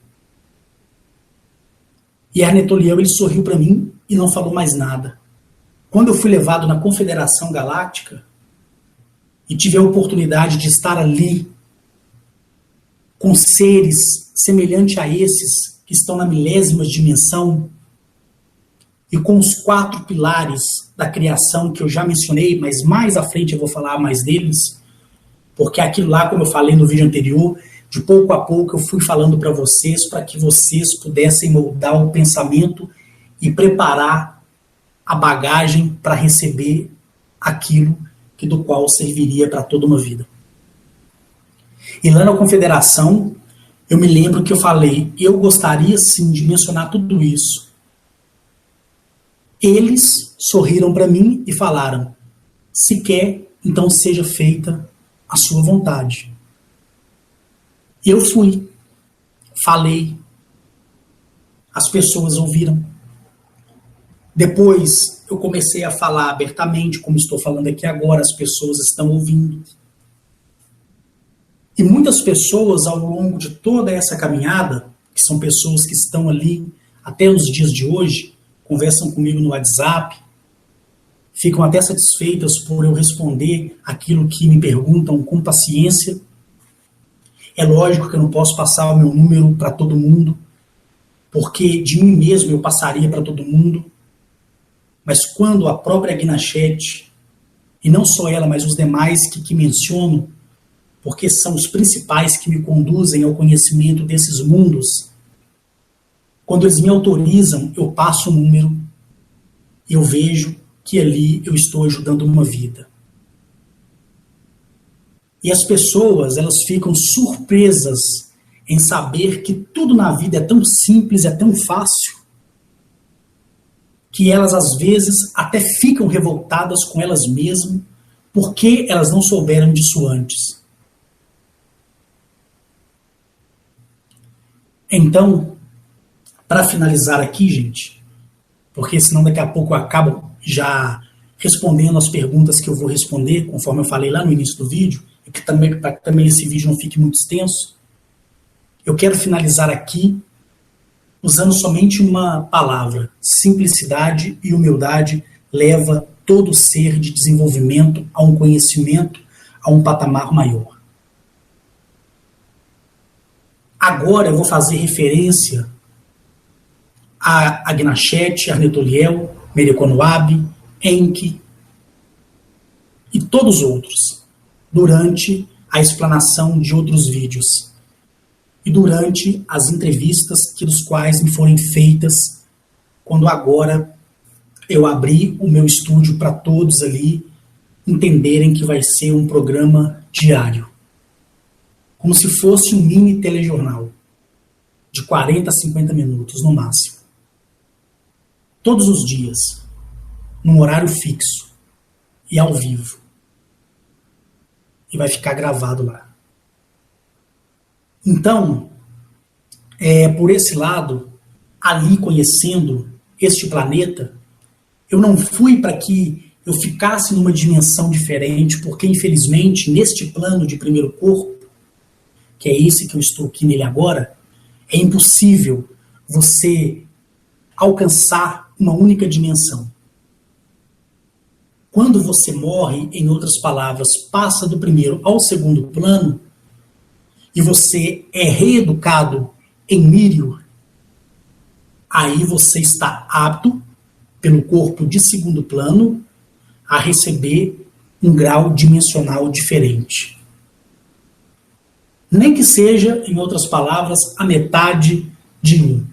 E Arnetoliel, ele sorriu para mim e não falou mais nada. Quando eu fui levado na Confederação Galáctica e tive a oportunidade de estar ali com seres semelhantes a esses que estão na milésima dimensão e com os 4 pilares da criação que eu já mencionei, mas mais à frente eu vou falar mais deles, porque aquilo lá, como eu falei no vídeo anterior, de pouco a pouco eu fui falando para vocês, para que vocês pudessem moldar o pensamento e preparar a bagagem para receber aquilo que do qual serviria para toda uma vida. E lá na Confederação, eu me lembro que eu falei: eu gostaria sim de mencionar tudo isso. Eles sorriram para mim e falaram: se quer, então seja feita a sua vontade. Eu fui, falei, as pessoas ouviram. Depois eu comecei a falar abertamente, como estou falando aqui agora, as pessoas estão ouvindo. E muitas pessoas ao longo de toda essa caminhada, que são pessoas que estão ali até os dias de hoje, conversam comigo no WhatsApp, ficam até satisfeitas por eu responder aquilo que me perguntam com paciência. É lógico que eu não posso passar o meu número para todo mundo, porque de mim mesmo eu passaria para todo mundo. Mas quando a própria Agnachete, e não só ela, mas os demais que menciono, porque são os principais que me conduzem ao conhecimento desses mundos, quando eles me autorizam, eu passo o número e eu vejo que ali eu estou ajudando uma vida. E as pessoas, elas ficam surpresas em saber que tudo na vida é tão simples, é tão fácil, que elas às vezes até ficam revoltadas com elas mesmas, porque elas não souberam disso antes. Então, para finalizar aqui, gente, porque senão daqui a pouco eu acabo já respondendo as perguntas que eu vou responder, conforme eu falei lá no início do vídeo, e que também, para que também esse vídeo não fique muito extenso, eu quero finalizar aqui usando somente uma palavra: simplicidade e humildade leva todo ser de desenvolvimento a um conhecimento, a um patamar maior. Agora eu vou fazer referência a Agnachete, Arnetoliel, Mereconoab, Enki e todos os outros, durante a explanação de outros vídeos e durante as entrevistas dos quais me forem feitas, quando agora eu abri o meu estúdio para todos ali entenderem que vai ser um programa diário, como se fosse um mini telejornal, de 40 a 50 minutos no máximo. Todos os dias, num horário fixo e ao vivo. E vai ficar gravado lá. Então, por esse lado, ali conhecendo este planeta, eu não fui para que eu ficasse numa dimensão diferente, porque infelizmente, neste plano de primeiro corpo, que é esse que eu estou aqui nele agora, é impossível você alcançar uma única dimensão. Quando você morre, em outras palavras, passa do primeiro ao segundo plano, e você é reeducado em Mírio, aí você está apto, pelo corpo de segundo plano, a receber um grau dimensional diferente. Nem que seja, em outras palavras, a metade de um,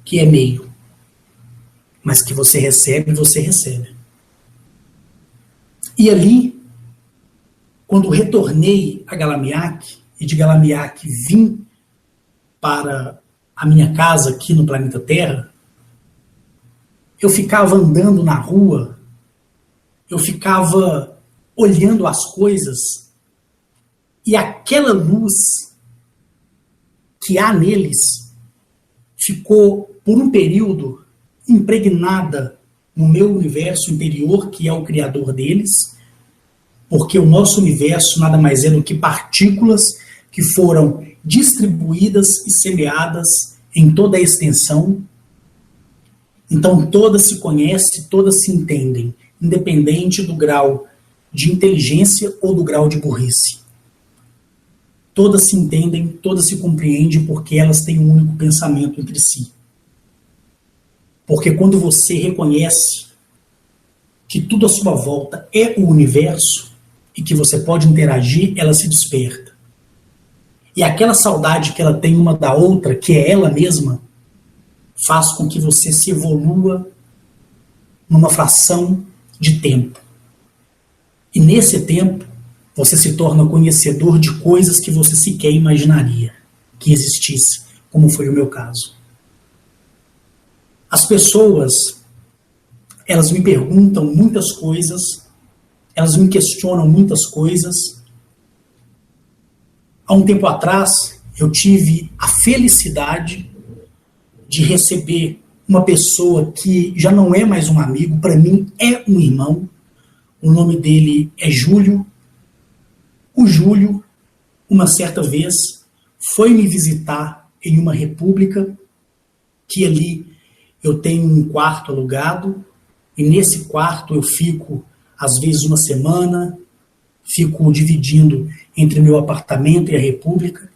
que é meio. Mas que você recebe, você recebe. E ali, quando retornei a Galamiak, e de Galamiak vim para a minha casa aqui no planeta Terra, eu ficava andando na rua, eu ficava olhando as coisas, e aquela luz que há neles ficou, por um período, impregnada no meu universo interior, que é o criador deles, porque o nosso universo nada mais é do que partículas que foram distribuídas e semeadas em toda a extensão. Então todas se conhecem, todas se entendem, independente do grau de inteligência ou do grau de burrice. Todas se entendem, todas se compreendem, porque elas têm um único pensamento entre si. Porque quando você reconhece que tudo à sua volta é o universo e que você pode interagir, ela se desperta. E aquela saudade que ela tem uma da outra, que é ela mesma, faz com que você se evolua numa fração de tempo. E nesse tempo, você se torna conhecedor de coisas que você sequer imaginaria que existisse, como foi o meu caso. As pessoas, elas me perguntam muitas coisas, elas me questionam muitas coisas. Há um tempo atrás, eu tive a felicidade de receber uma pessoa que já não é mais um amigo, para mim é um irmão. O nome dele é Júlio. O Júlio, uma certa vez, foi me visitar em uma república, que ali eu tenho um quarto alugado, e nesse quarto eu fico, às vezes, uma semana, fico dividindo entre meu apartamento e a República,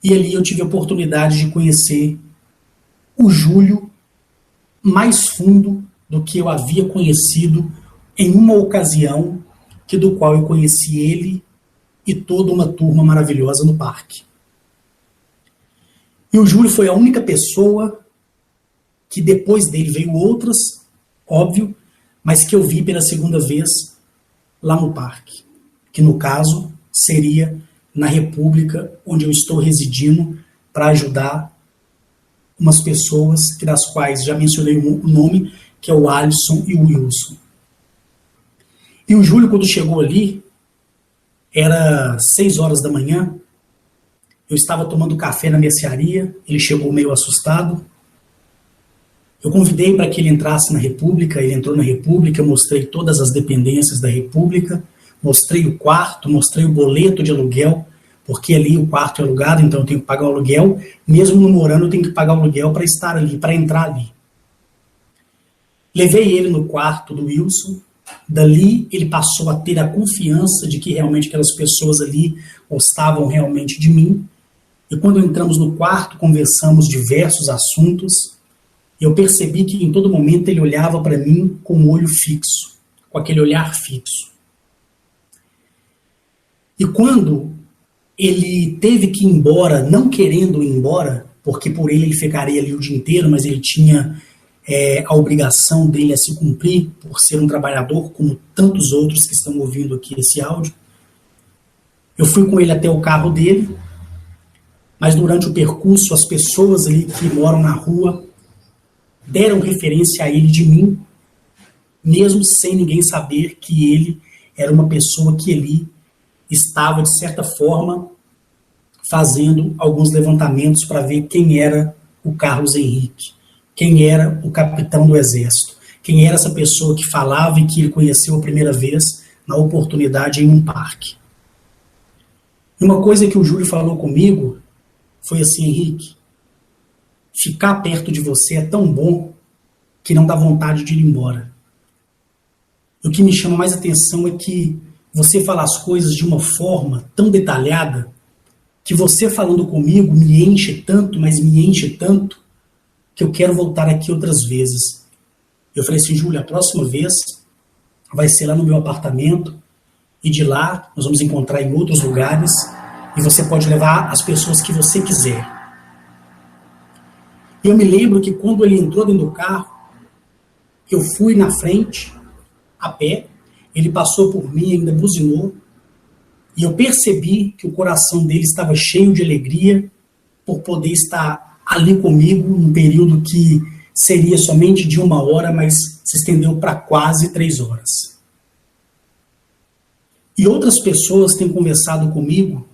e ali eu tive a oportunidade de conhecer o Júlio mais fundo do que eu havia conhecido em uma ocasião do qual eu conheci ele e toda uma turma maravilhosa no parque. E o Júlio foi a única pessoa que depois dele veio outras, óbvio, mas que eu vi pela segunda vez lá no parque, que no caso seria na República, onde eu estou residindo para ajudar umas pessoas das quais já mencionei o nome, que é o Alisson e o Wilson. E o Júlio, quando chegou ali, era 6 horas da manhã, eu estava tomando café na mercearia, ele chegou meio assustado. Eu convidei para que ele entrasse na República, ele entrou na República, eu mostrei todas as dependências da República, mostrei o quarto, mostrei o boleto de aluguel, porque ali o quarto é alugado, então eu tenho que pagar o aluguel, mesmo não morando eu tenho que pagar o aluguel para estar ali, para entrar ali. Levei ele no quarto do Wilson, dali ele passou a ter a confiança de que realmente aquelas pessoas ali gostavam realmente de mim, e quando entramos no quarto conversamos diversos assuntos. Eu percebi que em todo momento ele olhava para mim com o olho fixo, com aquele olhar fixo. E quando ele teve que ir embora, não querendo ir embora, porque por ele ficaria ali o dia inteiro, mas ele tinha a obrigação dele a se cumprir, por ser um trabalhador, como tantos outros que estão ouvindo aqui esse áudio, eu fui com ele até o carro dele, mas durante o percurso, as pessoas ali que moram na rua deram referência a ele de mim, mesmo sem ninguém saber que ele era uma pessoa que ali estava, de certa forma, fazendo alguns levantamentos para ver quem era o Carlos Henrique, quem era o capitão do Exército, quem era essa pessoa que falava e que ele conheceu a primeira vez na oportunidade em um parque. E uma coisa que o Júlio falou comigo foi assim: Henrique, ficar perto de você é tão bom que não dá vontade de ir embora. O que me chama mais atenção é que você fala as coisas de uma forma tão detalhada que você falando comigo me enche tanto, mas me enche tanto, que eu quero voltar aqui outras vezes. Eu falei assim: Júlio, a próxima vez vai ser lá no meu apartamento e de lá nós vamos encontrar em outros lugares e você pode levar as pessoas que você quiser. Eu me lembro que quando ele entrou dentro do carro, eu fui na frente, a pé, ele passou por mim, ainda buzinou, e eu percebi que o coração dele estava cheio de alegria por poder estar ali comigo, num período que seria somente de 1 hora, mas se estendeu para quase 3 horas. E outras pessoas têm conversado comigo,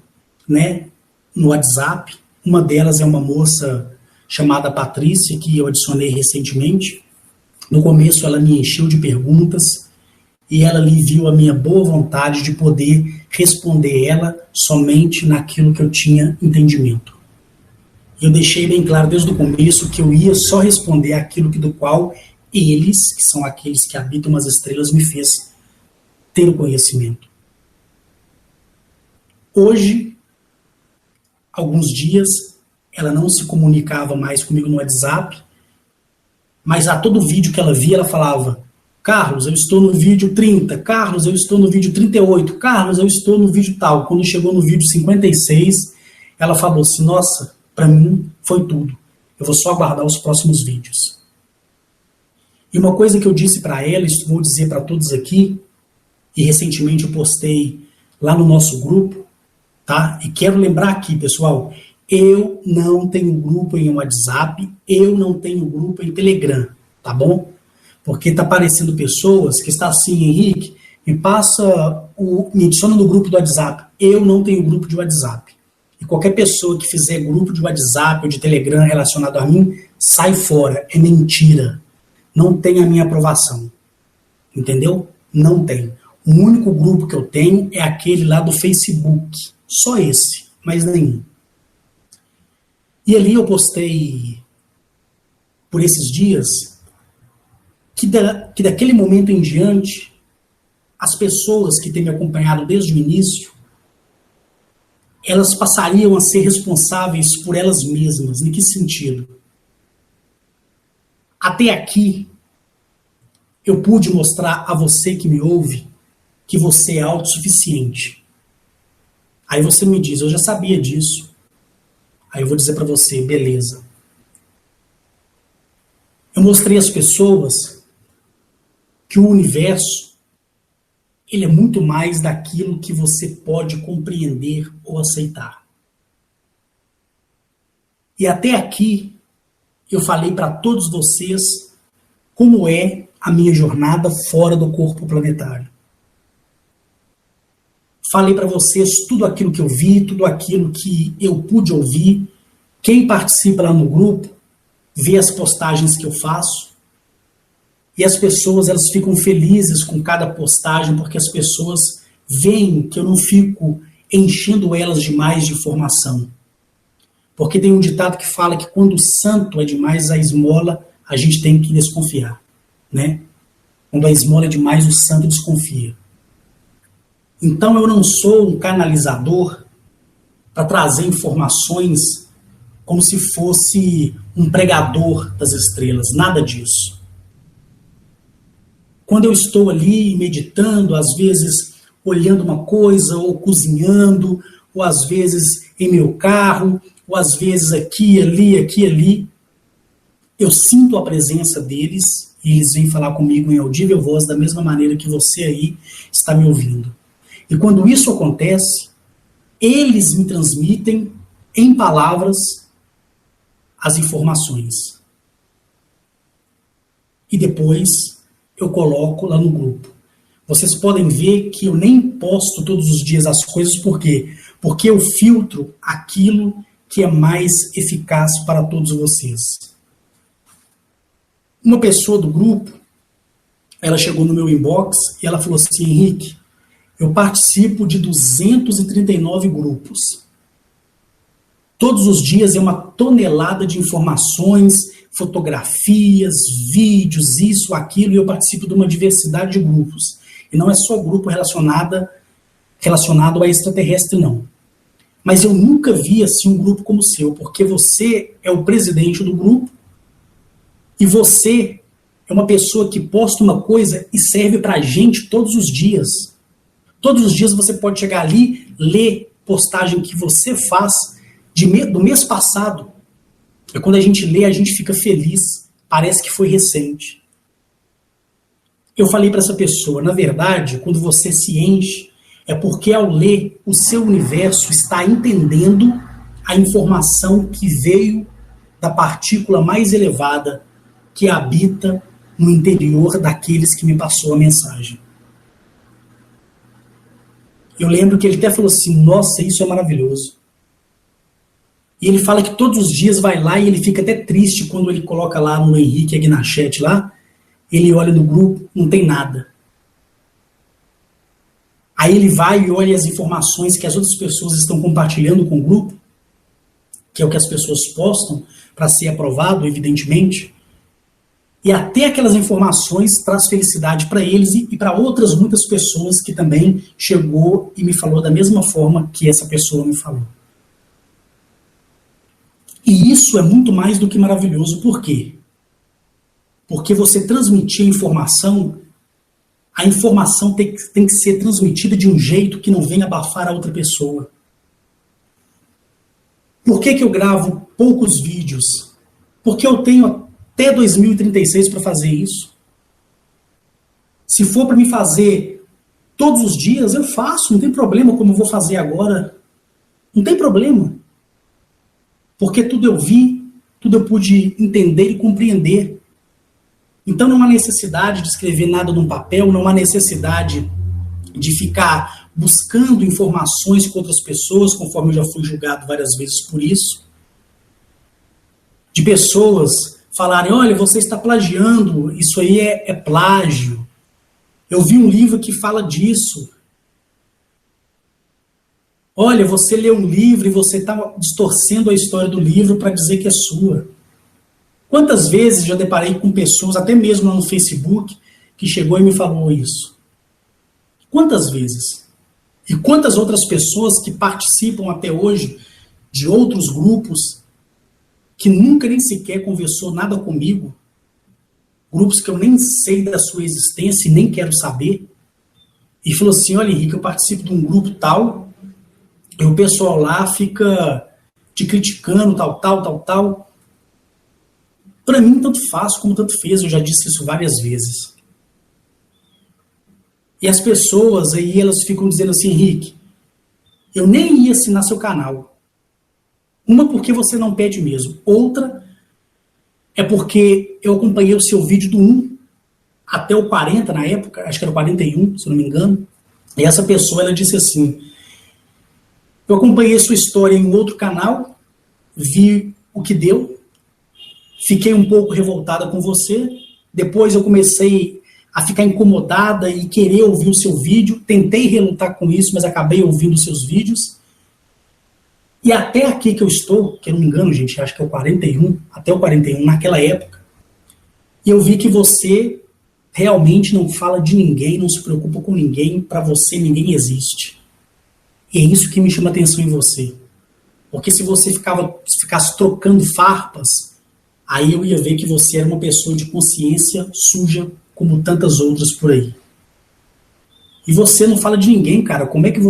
né, no WhatsApp. Uma delas é uma moça chamada Patrícia, que eu adicionei recentemente. No começo ela me encheu de perguntas e ela ali viu a minha boa vontade de poder responder ela somente naquilo que eu tinha entendimento. Eu deixei bem claro desde o começo que eu ia só responder aquilo do qual eles, que são aqueles que habitam as estrelas, me fez ter o conhecimento. Hoje, alguns dias, ela não se comunicava mais comigo no WhatsApp, mas a todo vídeo que ela via, ela falava: Carlos, eu estou no vídeo 30, Carlos, eu estou no vídeo 38, Carlos, eu estou no vídeo tal. Quando chegou no vídeo 56, ela falou assim: nossa, para mim foi tudo, eu vou só aguardar os próximos vídeos. E uma coisa que eu disse para ela, isso vou dizer para todos aqui, e recentemente eu postei lá no nosso grupo, tá? E quero lembrar aqui, pessoal, eu não tenho grupo em WhatsApp, eu não tenho grupo em Telegram, tá bom? Porque tá aparecendo pessoas que estão assim: Henrique, me adiciona no grupo do WhatsApp. Eu não tenho grupo de WhatsApp. E qualquer pessoa que fizer grupo de WhatsApp ou de Telegram relacionado a mim, sai fora, é mentira. Não tem a minha aprovação. Entendeu? Não tem. O único grupo que eu tenho é aquele lá do Facebook. Só esse, mais nenhum. E ali eu postei, por esses dias, que daquele momento em diante, as pessoas que têm me acompanhado desde o início, elas passariam a ser responsáveis por elas mesmas. Em que sentido? Até aqui, eu pude mostrar a você que me ouve que você é autossuficiente. Aí você me diz, eu já sabia disso. Aí eu vou dizer para você, beleza. Eu mostrei às pessoas que o universo, ele é muito mais daquilo que você pode compreender ou aceitar. E até aqui, eu falei para todos vocês como é a minha jornada fora do corpo planetário. Falei para vocês tudo aquilo que eu vi, tudo aquilo que eu pude ouvir. Quem participa lá no grupo vê as postagens que eu faço. E as pessoas, elas ficam felizes com cada postagem, porque as pessoas veem que eu não fico enchendo elas demais de informação. Porque tem um ditado que fala que quando o santo é demais a esmola, a gente tem que desconfiar, né? Quando a esmola é demais, o santo desconfia. Então eu não sou um canalizador para trazer informações como se fosse um pregador das estrelas, nada disso. Quando eu estou ali meditando, às vezes olhando uma coisa, ou cozinhando, ou às vezes em meu carro, ou às vezes aqui, ali, eu sinto a presença deles, e eles vêm falar comigo em audível voz, da mesma maneira que você aí está me ouvindo. E quando isso acontece, eles me transmitem em palavras as informações. E depois eu coloco lá no grupo. Vocês podem ver que eu nem posto todos os dias as coisas, por quê? Porque eu filtro aquilo que é mais eficaz para todos vocês. Uma pessoa do grupo, ela chegou no meu inbox e ela falou assim, Henrique, eu participo de 239 grupos. Todos os dias é uma tonelada de informações, fotografias, vídeos, isso, aquilo, e eu participo de uma diversidade de grupos. E não é só grupo relacionado a extraterrestre, não. Mas eu nunca vi assim um grupo como o seu, porque você é o presidente do grupo e você é uma pessoa que posta uma coisa e serve pra gente todos os dias. Todos os dias você pode chegar ali, ler postagem que você faz do mês passado. E quando a gente lê, a gente fica feliz. Parece que foi recente. Eu falei para essa pessoa, na verdade, quando você se enche, é porque ao ler, o seu universo está entendendo a informação que veio da partícula mais elevada que habita no interior daqueles que me passou a mensagem. Eu lembro que ele até falou assim, nossa, isso é maravilhoso. E ele fala que todos os dias vai lá e ele fica até triste quando ele coloca lá no Henrique Agnachet lá, ele olha no grupo, não tem nada. Aí ele vai e olha as informações que as outras pessoas estão compartilhando com o grupo, que é o que as pessoas postam para ser aprovado, evidentemente. E até aquelas informações traz felicidade para eles e para outras muitas pessoas que também chegou e me falou da mesma forma que essa pessoa me falou. E isso é muito mais do que maravilhoso. Por quê? Porque você transmitir a informação tem que ser transmitida de um jeito que não venha abafar a outra pessoa. Por que eu gravo poucos vídeos? Porque eu tenho até 2036 para fazer isso. Se for para me fazer todos os dias, eu faço, não tem problema como eu vou fazer agora. Não tem problema. Porque tudo eu vi, tudo eu pude entender e compreender. Então não há necessidade de escrever nada num papel, não há necessidade de ficar buscando informações com outras pessoas, conforme eu já fui julgado várias vezes por isso. De pessoas falarem, olha, você está plagiando, isso aí é plágio. Eu vi um livro que fala disso. Olha, você lê um livro e você está distorcendo a história do livro para dizer que é sua. Quantas vezes já deparei com pessoas, até mesmo lá no Facebook, que chegou e me falou isso. Quantas vezes? E quantas outras pessoas que participam até hoje de outros grupos que nunca nem sequer conversou nada comigo, grupos que eu nem sei da sua existência e nem quero saber, e falou assim, olha, Henrique, eu participo de um grupo tal, e o pessoal lá fica te criticando, tal. Para mim, tanto faz como tanto fez, eu já disse isso várias vezes. E as pessoas aí, elas ficam dizendo assim, Henrique, eu nem ia assinar seu canal. Uma, porque você não pede mesmo. Outra, é porque eu acompanhei o seu vídeo do 1 até o 40, na época, acho que era o 41, se eu não me engano. E essa pessoa, ela disse assim, eu acompanhei sua história em outro canal, vi o que deu, fiquei um pouco revoltada com você, depois eu comecei a ficar incomodada e querer ouvir o seu vídeo, tentei relutar com isso, mas acabei ouvindo os seus vídeos, e até aqui que eu estou, que eu não me engano, gente, acho que é o 41, até o 41, naquela época, e eu vi que você realmente não fala de ninguém, não se preocupa com ninguém, para você ninguém existe. E é isso que me chama atenção em você. Porque se você ficasse trocando farpas, aí eu ia ver que você era uma pessoa de consciência suja, como tantas outras por aí. E você não fala de ninguém, cara. Como é que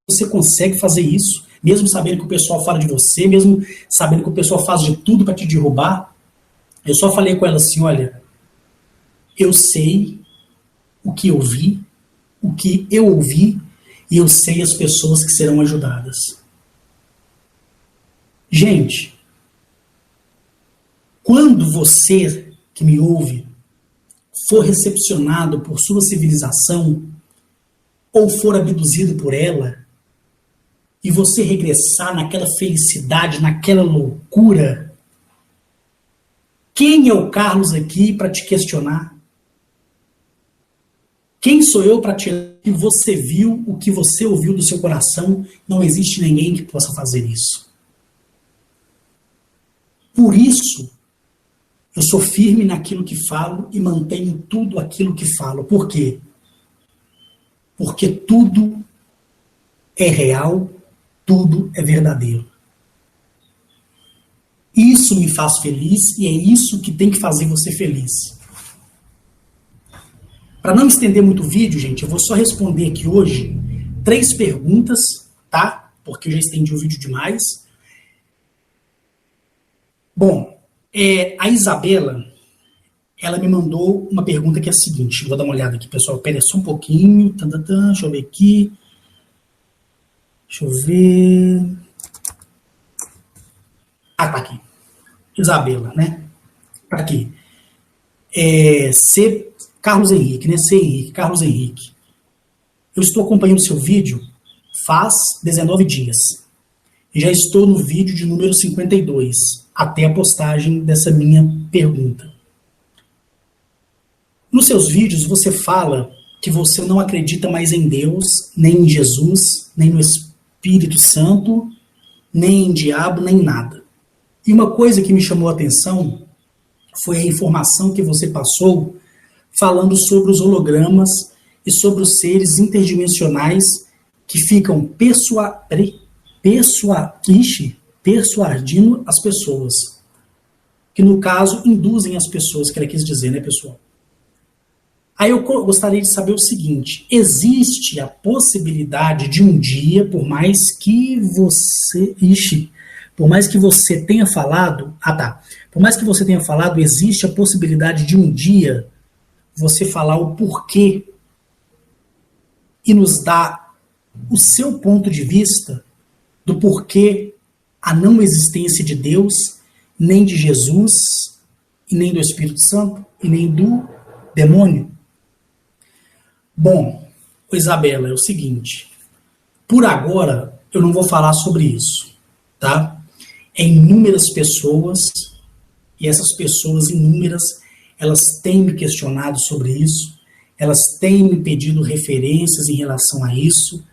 você consegue fazer isso? Mesmo sabendo que o pessoal fala de você, mesmo sabendo que o pessoal faz de tudo para te derrubar. Eu só falei com ela assim, olha, eu sei o que eu vi, o que eu ouvi, e eu sei as pessoas que serão ajudadas. Gente, quando você que me ouve for recepcionado por sua civilização ou for abduzido por ela e você regressar naquela felicidade, naquela loucura, quem é o Carlos aqui para te questionar? Quem sou eu para tirar o que você viu, o que você ouviu do seu coração? Não existe ninguém que possa fazer isso. Por isso, eu sou firme naquilo que falo e mantenho tudo aquilo que falo. Por quê? Porque tudo é real, tudo é verdadeiro. Isso me faz feliz e é isso que tem que fazer você feliz. Para não estender muito o vídeo, gente, eu vou só responder aqui hoje 3 perguntas, tá? Porque eu já estendi o vídeo demais. Bom, a Isabela, ela me mandou uma pergunta que é a seguinte, vou dar uma olhada aqui, pessoal, pera só um pouquinho, deixa eu ver aqui, deixa eu ver, tá aqui, Isabela, né, tá aqui, Carlos Henrique, né, Carlos Henrique, eu estou acompanhando seu vídeo faz 19 dias, e já estou no vídeo de número 52, até a postagem dessa minha pergunta. Nos seus vídeos você fala que você não acredita mais em Deus, nem em Jesus, nem no Espírito Santo, nem em diabo, nem nada. E uma coisa que me chamou a atenção foi a informação que você passou falando sobre os hologramas e sobre os seres interdimensionais que ficam persuadindo as pessoas. Que no caso induzem as pessoas, que ela quis dizer, né, pessoal? Aí eu gostaria de saber o seguinte, existe a possibilidade de um dia, por mais que você tenha falado, por mais que você tenha falado, existe a possibilidade de um dia você falar o porquê e nos dar o seu ponto de vista do porquê a não existência de Deus, nem de Jesus, e nem do Espírito Santo, e nem do demônio. Bom, Isabela, é o seguinte, por agora eu não vou falar sobre isso, tá? Inúmeras pessoas, e essas pessoas inúmeras, elas têm me questionado sobre isso, elas têm me pedido referências em relação a isso,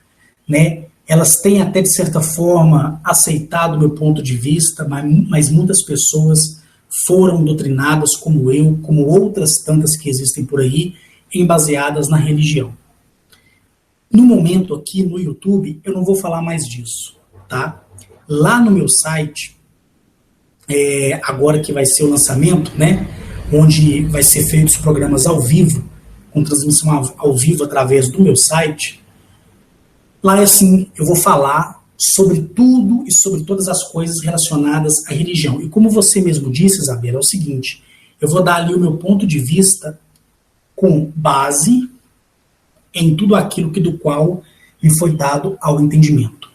né? Elas têm até, de certa forma, aceitado o meu ponto de vista, mas muitas pessoas foram doutrinadas como eu, como outras tantas que existem por aí, baseadas na religião. No momento aqui no YouTube, eu não vou falar mais disso, tá? Lá no meu site, agora que vai ser o lançamento, né? Onde vai ser feitos os programas ao vivo, com transmissão ao vivo através do meu site. Lá, assim, eu vou falar sobre tudo e sobre todas as coisas relacionadas à religião. E como você mesmo disse, Isabela, é o seguinte, eu vou dar ali o meu ponto de vista com base em tudo aquilo do qual me foi dado ao entendimento.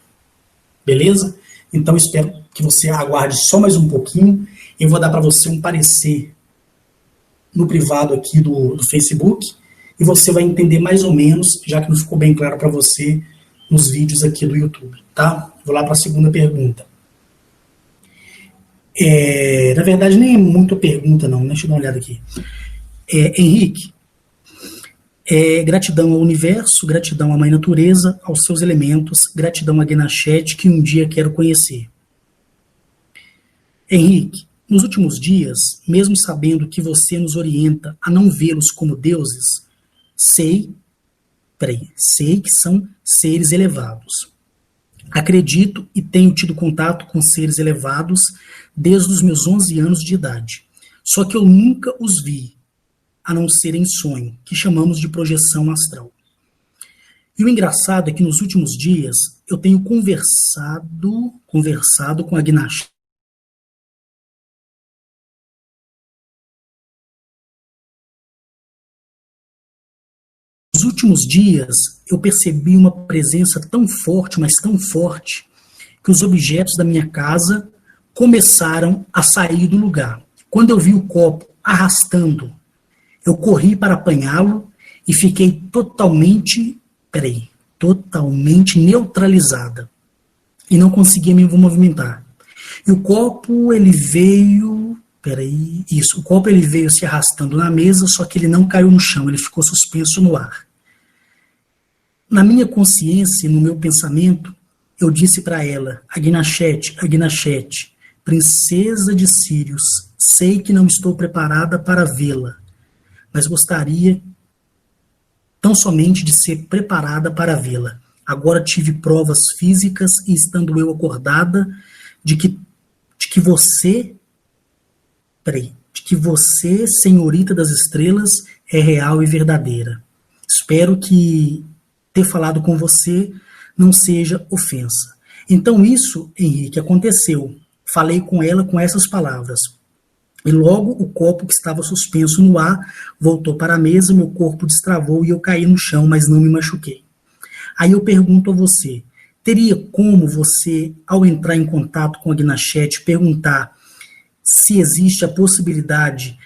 Beleza? Então, espero que você aguarde só mais um pouquinho. Eu vou dar para você um parecer no privado aqui do Facebook e você vai entender mais ou menos, já que não ficou bem claro para você nos vídeos aqui do YouTube, tá? Vou lá para a segunda pergunta. Na verdade, nem é muita pergunta, não. Deixa eu dar uma olhada aqui. Henrique, gratidão ao universo, gratidão à mãe natureza, aos seus elementos, gratidão a Guenachete, que um dia quero conhecer. Henrique, nos últimos dias, mesmo sabendo que você nos orienta a não vê-los como deuses, sei que são seres elevados. Acredito e tenho tido contato com seres elevados desde os meus 11 anos de idade. Só que eu nunca os vi, a não ser em sonho, que chamamos de projeção astral. E o engraçado é que nos últimos dias eu tenho conversado com a Guenachete. Nos últimos dias, eu percebi uma presença tão forte, mas tão forte, que os objetos da minha casa começaram a sair do lugar. Quando eu vi o copo arrastando, eu corri para apanhá-lo e fiquei totalmente neutralizada. E não conseguia me movimentar. E o copo, ele veio... o copo ele veio se arrastando na mesa, só que ele não caiu no chão, ele ficou suspenso no ar. Na minha consciência e no meu pensamento, eu disse para ela, a Guenachete, princesa de Sírios, sei que não estou preparada para vê-la, mas gostaria tão somente de ser preparada para vê-la. Agora tive provas físicas e estando eu acordada de que você, senhorita das estrelas, é real e verdadeira. Espero que ter falado com você não seja ofensa. Então isso, Henrique, aconteceu. Falei com ela com essas palavras. E logo o copo que estava suspenso no ar voltou para a mesa, meu corpo destravou e eu caí no chão, mas não me machuquei. Aí eu pergunto a você, teria como você, ao entrar em contato com a Guenachete, perguntar se existe a possibilidade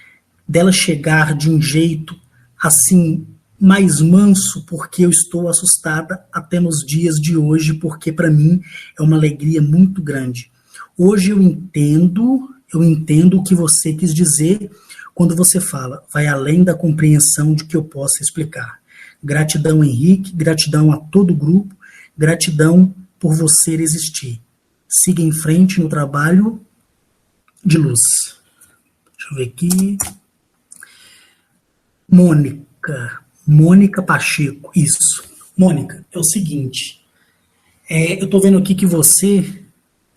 dela chegar de um jeito assim mais manso, porque eu estou assustada até nos dias de hoje, porque para mim é uma alegria muito grande. Hoje eu entendo o que você quis dizer quando você fala, vai além da compreensão de que eu possa explicar. Gratidão, Henrique, gratidão a todo o grupo, gratidão por você existir. Siga em frente no trabalho de luz. Deixa eu ver aqui. Mônica Pacheco, isso. Mônica, é o seguinte, eu estou vendo aqui que você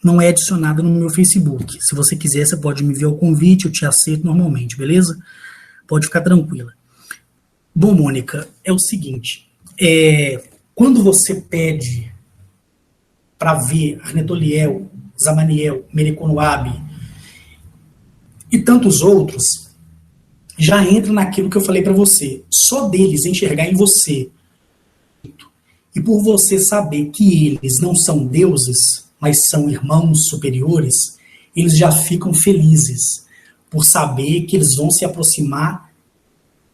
não é adicionada no meu Facebook. Se você quiser, você pode me enviar o convite, eu te aceito normalmente, beleza? Pode ficar tranquila. Bom, Mônica, é o seguinte, quando você pede para ver Arnetoliel, Zamaniel, Mericonoabe e tantos outros, já entra naquilo que eu falei para você. Só deles enxergar em você. E por você saber que eles não são deuses, mas são irmãos superiores, eles já ficam felizes por saber que eles vão se aproximar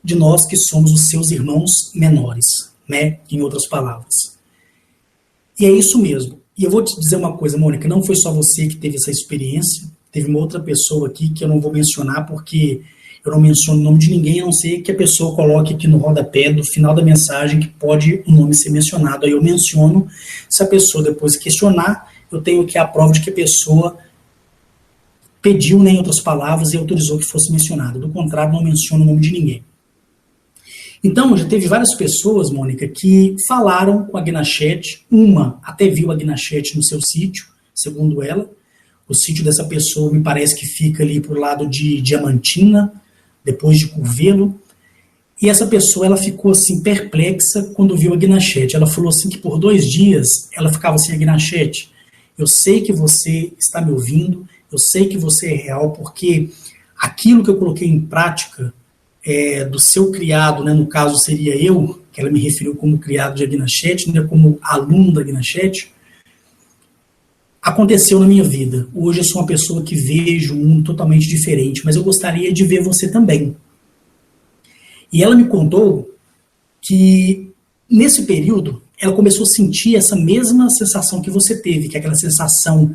de nós que somos os seus irmãos menores, né? Em outras palavras. E é isso mesmo. E eu vou te dizer uma coisa, Mônica, não foi só você que teve essa experiência, teve uma outra pessoa aqui que eu não vou mencionar porque eu não menciono o nome de ninguém, a não ser que a pessoa coloque aqui no rodapé do final da mensagem que pode o nome ser mencionado. Aí eu menciono, se a pessoa depois questionar, eu tenho aqui a prova de que a pessoa pediu, né, em outras palavras, e autorizou que fosse mencionado. Do contrário, não menciono o nome de ninguém. Então, já teve várias pessoas, Mônica, que falaram com a Gnachete, uma até viu a Gnachete no seu sítio, segundo ela. O sítio dessa pessoa me parece que fica ali pro lado de Diamantina, depois de Curvelo. E essa pessoa, ela ficou assim perplexa quando viu a Gnachete. Ela falou assim que por 2 dias ela ficava assim: a Gnachete, eu sei que você está me ouvindo, eu sei que você é real, porque aquilo que eu coloquei em prática do seu criado, né, no caso seria eu, que ela me referiu como criado de Gnachete, né, como aluno da Gnachete, aconteceu na minha vida. Hoje eu sou uma pessoa que vejo um mundo totalmente diferente, mas eu gostaria de ver você também. E ela me contou que, nesse período, ela começou a sentir essa mesma sensação que você teve, que é aquela sensação,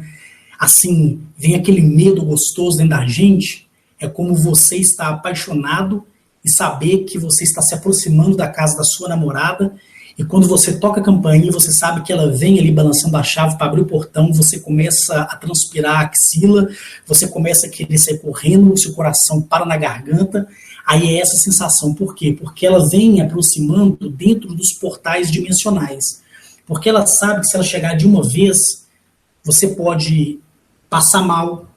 assim, vem aquele medo gostoso dentro da gente, é como você está apaixonado e saber que você está se aproximando da casa da sua namorada, e quando você toca a campainha, você sabe que ela vem ali balançando a chave para abrir o portão, você começa a transpirar a axila, você começa a querer sair correndo, seu coração para na garganta. Aí é essa sensação. Por quê? Porque ela vem aproximando dentro dos portais dimensionais. Porque ela sabe que se ela chegar de uma vez, você pode passar mal.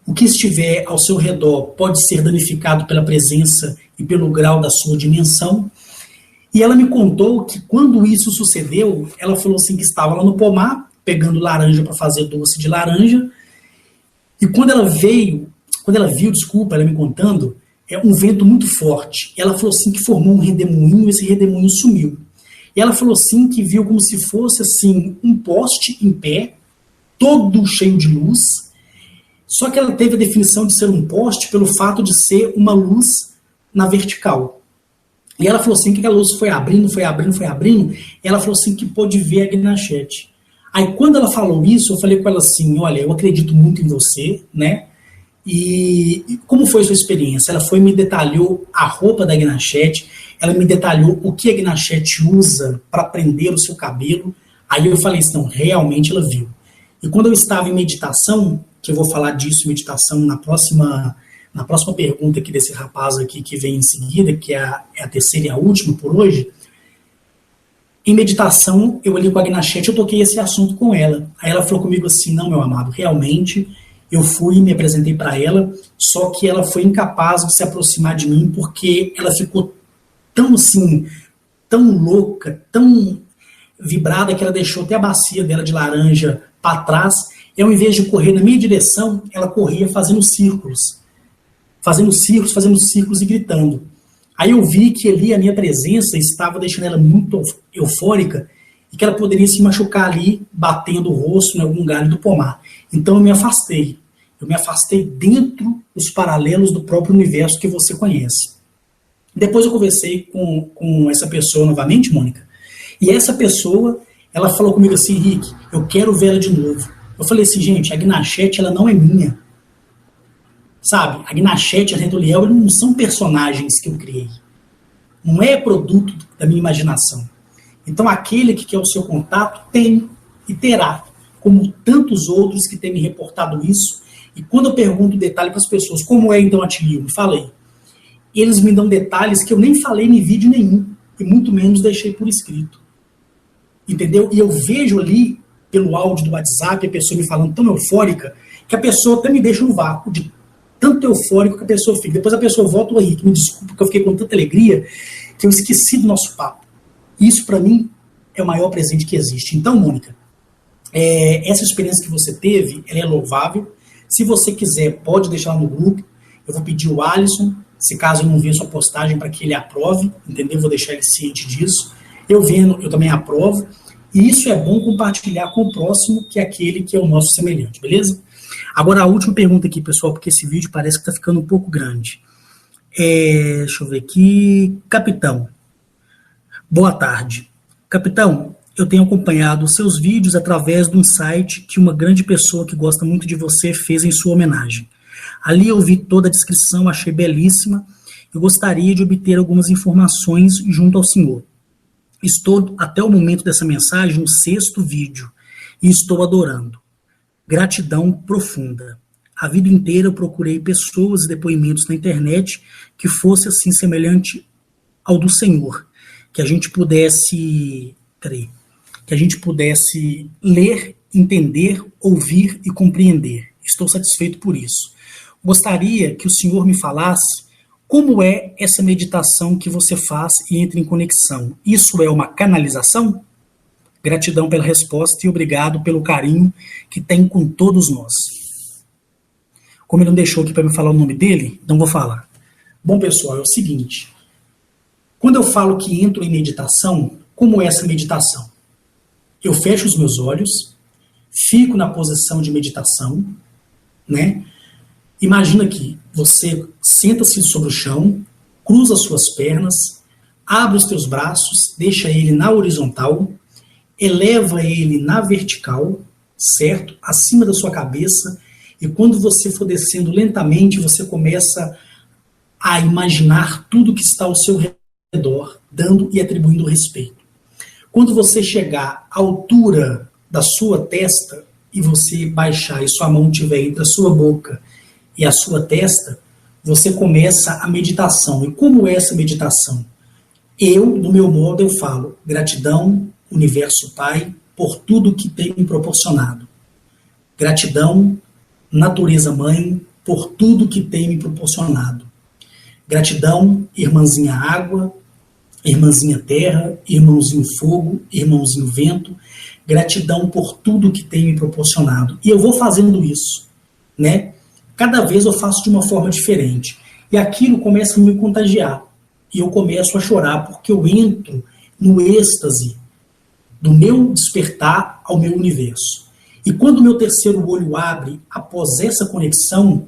O que estiver ao seu redor pode ser danificado pela presença e pelo grau da sua dimensão. E ela me contou que quando isso sucedeu, ela falou assim que estava lá no pomar, pegando laranja para fazer doce de laranja, e quando ela viu, ela me contando, um vento muito forte. Ela falou assim que formou um redemoinho, esse redemoinho sumiu. E ela falou assim que viu como se fosse assim um poste em pé, todo cheio de luz, só que ela teve a definição de ser um poste pelo fato de ser uma luz na vertical. E ela falou assim que a luz foi abrindo, e ela falou assim que pôde ver a Gnachete. Aí quando ela falou isso, eu falei com ela assim: olha, eu acredito muito em você, né? E como foi a sua experiência? Ela foi e me detalhou a roupa da Gnachete, ela me detalhou o que a Gnachete usa para prender o seu cabelo. Aí eu falei assim: não, realmente ela viu. E quando eu estava em meditação, que eu vou falar disso em meditação na próxima pergunta aqui desse rapaz aqui que vem em seguida, que é a terceira e a última por hoje, em meditação, eu ali com a Gnachete, eu toquei esse assunto com ela. Aí ela falou comigo assim: não, meu amado, realmente, eu fui e me apresentei para ela, só que ela foi incapaz de se aproximar de mim, porque ela ficou tão assim, tão louca, tão vibrada, que ela deixou até a bacia dela de laranja para trás, e ao invés de correr na minha direção, ela corria fazendo círculos e gritando. Aí eu vi que ali a minha presença estava deixando ela muito eufórica e que ela poderia se machucar ali, batendo o rosto em algum galho do pomar. Então eu me afastei. Eu me afastei dentro dos paralelos do próprio universo que você conhece. Depois eu conversei com essa pessoa novamente, Mônica, e essa pessoa, ela falou comigo assim: Rick, eu quero ver ela de novo. Eu falei assim: gente, a Gnachete, ela não é minha. Sabe, a Gnachete e a Redoliel não são personagens que eu criei. Não é produto da minha imaginação. Então aquele que quer o seu contato tem e terá, como tantos outros que têm me reportado isso. E quando eu pergunto detalhe para as pessoas, como é então a Tilio? Me falei. Eles me dão detalhes que eu nem falei em vídeo nenhum, e muito menos deixei por escrito. Entendeu? E eu vejo ali, pelo áudio do WhatsApp, a pessoa me falando tão eufórica, que a pessoa até me deixa no vácuo de tanto eufórico que a pessoa fica. Depois a pessoa volta: o Henrique, me desculpa, porque eu fiquei com tanta alegria que eu esqueci do nosso papo. Isso, para mim, é o maior presente que existe. Então, Mônica, essa experiência que você teve, ela é louvável. Se você quiser, pode deixar lá no grupo. Eu vou pedir o Alisson, se caso eu não ver sua postagem, para que ele aprove, entendeu? Vou deixar ele ciente disso. Eu vendo, eu também aprovo. E isso é bom compartilhar com o próximo, que é aquele que é o nosso semelhante, beleza? Agora a última pergunta aqui, pessoal, porque esse vídeo parece que está ficando um pouco grande. Deixa eu ver aqui. Capitão, boa tarde. Capitão, eu tenho acompanhado os seus vídeos através de um site que uma grande pessoa que gosta muito de você fez em sua homenagem. Ali eu vi toda a descrição, achei belíssima. Eu gostaria de obter algumas informações junto ao senhor. Estou, até o momento dessa mensagem, no 6º vídeo e estou adorando. Gratidão profunda. A vida inteira eu procurei pessoas e depoimentos na internet que fosse assim semelhante ao do Senhor, que a gente pudesse, que a gente pudesse ler, entender, ouvir e compreender. Estou satisfeito por isso. Gostaria que o Senhor me falasse como é essa meditação que você faz e entra em conexão. Isso é uma canalização? Gratidão pela resposta e obrigado pelo carinho que tem com todos nós. Como ele não deixou aqui para me falar o nome dele, então vou falar. Bom, pessoal, é o seguinte. Quando eu falo que entro em meditação, como é essa meditação? Eu fecho os meus olhos, fico na posição de meditação, né? Imagina que você senta-se sobre o chão, cruza as suas pernas, abre os teus braços, deixa ele na horizontal, eleva ele na vertical, certo? Acima da sua cabeça, e quando você for descendo lentamente, você começa a imaginar tudo que está ao seu redor, dando e atribuindo respeito. Quando você chegar à altura da sua testa, e você baixar e sua mão estiver entre a sua boca e a sua testa, você começa a meditação. E como é essa meditação? Eu, do meu modo, eu falo, gratidão, Universo Pai, por tudo que tem me proporcionado. Gratidão, Natureza Mãe, por tudo que tem me proporcionado. Gratidão, Irmãzinha Água, Irmãzinha Terra, Irmãozinho Fogo, Irmãozinho Vento. Gratidão por tudo que tem me proporcionado. E eu vou fazendo isso, né? Cada vez eu faço de uma forma diferente. E aquilo começa a me contagiar. E eu começo a chorar, porque eu entro no êxtase do meu despertar ao meu universo. E quando o meu terceiro olho abre, após essa conexão,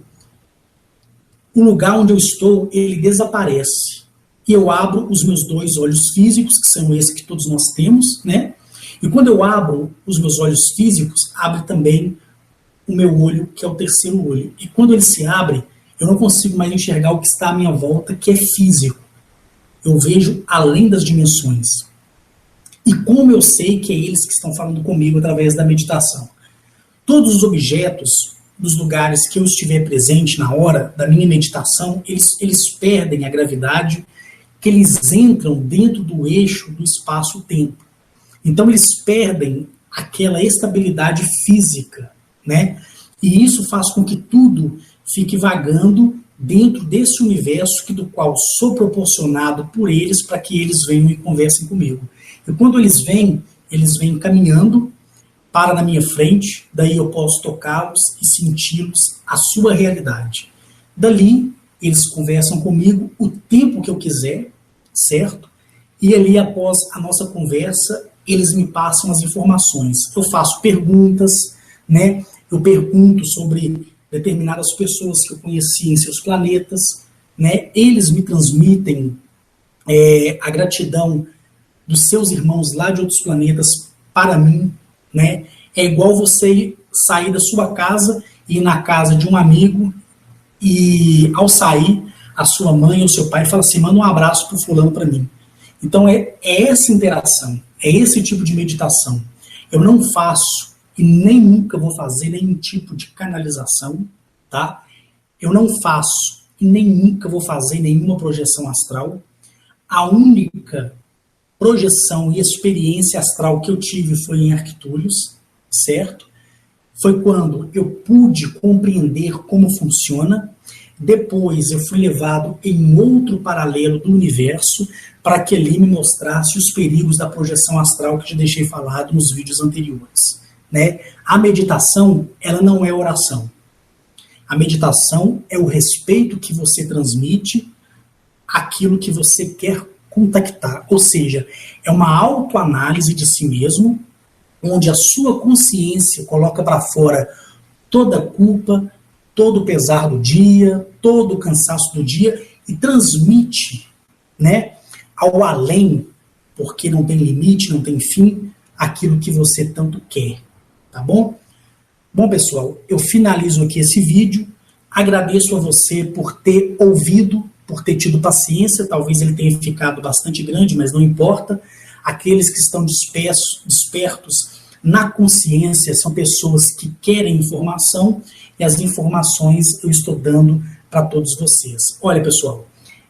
o lugar onde eu estou, ele desaparece. E eu abro os meus dois olhos físicos, que são esses que todos nós temos, né? E quando eu abro os meus olhos físicos, abre também o meu olho, que é o terceiro olho. E quando ele se abre, eu não consigo mais enxergar o que está à minha volta, que é físico. Eu vejo além das dimensões. E como eu sei que é eles que estão falando comigo através da meditação? Todos os objetos dos lugares que eu estiver presente na hora da minha meditação, eles perdem a gravidade, que eles entram dentro do eixo do espaço-tempo. Então eles perdem aquela estabilidade física, né? E isso faz com que tudo fique vagando dentro desse universo do qual sou proporcionado por eles para que eles venham e conversem comigo. E quando eles vêm caminhando para na minha frente, daí eu posso tocá-los e senti-los a sua realidade. Dali, eles conversam comigo o tempo que eu quiser, certo? E ali, após a nossa conversa, eles me passam as informações. Eu faço perguntas, né? Eu pergunto sobre determinadas pessoas que eu conheci em seus planetas, né? Eles me transmitem a gratidão dos seus irmãos lá de outros planetas para mim, né? É igual você sair da sua casa e ir na casa de um amigo e, ao sair, a sua mãe ou seu pai fala assim, manda um abraço pro fulano para mim. Então é essa interação, é esse tipo de meditação. Eu não faço e nem nunca vou fazer nenhum tipo de canalização, tá? Eu não faço e nem nunca vou fazer nenhuma projeção astral. A única projeção e experiência astral que eu tive foi em Arctúrios, certo? Foi quando eu pude compreender como funciona. Depois eu fui levado em outro paralelo do universo para que ele me mostrasse os perigos da projeção astral que eu já deixei falado nos vídeos anteriores, né? A meditação, ela não é oração. A meditação é o respeito que você transmite àquilo que você quer contactar, ou seja, é uma autoanálise de si mesmo, onde a sua consciência coloca para fora toda a culpa, todo o pesar do dia, todo o cansaço do dia e transmite, né, ao além, porque não tem limite, não tem fim, aquilo que você tanto quer, tá bom? Bom, pessoal, eu finalizo aqui esse vídeo, agradeço a você por ter ouvido, por ter tido paciência, talvez ele tenha ficado bastante grande, mas não importa. Aqueles que estão despertos na consciência são pessoas que querem informação e as informações eu estou dando para todos vocês. Olha, pessoal,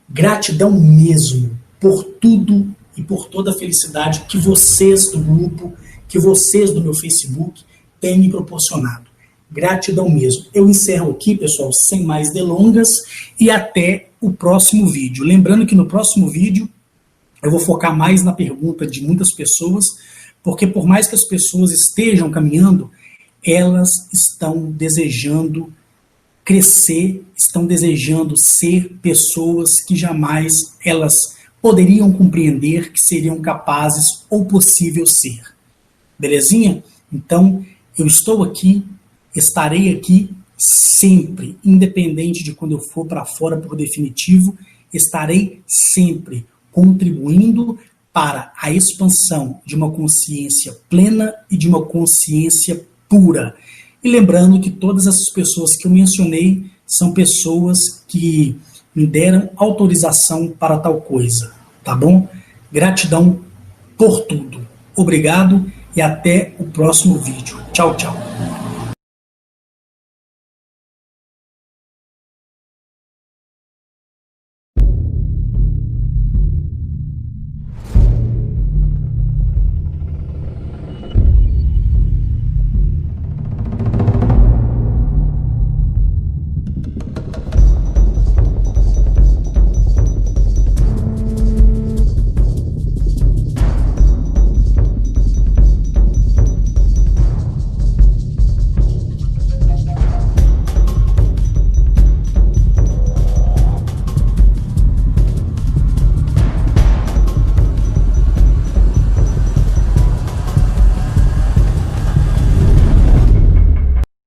gratidão mesmo por tudo e por toda a felicidade que vocês do grupo, que vocês do meu Facebook têm me proporcionado. Gratidão mesmo. Eu encerro aqui, pessoal, sem mais delongas, e até o próximo vídeo. Lembrando que no próximo vídeo eu vou focar mais na pergunta de muitas pessoas, porque por mais que as pessoas estejam caminhando, elas estão desejando crescer, estão desejando ser pessoas que jamais elas poderiam compreender que seriam capazes ou possível ser. Belezinha? Então, eu estou aqui, estarei aqui sempre, independente de quando eu for para fora por definitivo, estarei sempre contribuindo para a expansão de uma consciência plena e de uma consciência pura. E lembrando que todas essas pessoas que eu mencionei são pessoas que me deram autorização para tal coisa, tá bom? Gratidão por tudo. Obrigado e até o próximo vídeo. Tchau, tchau.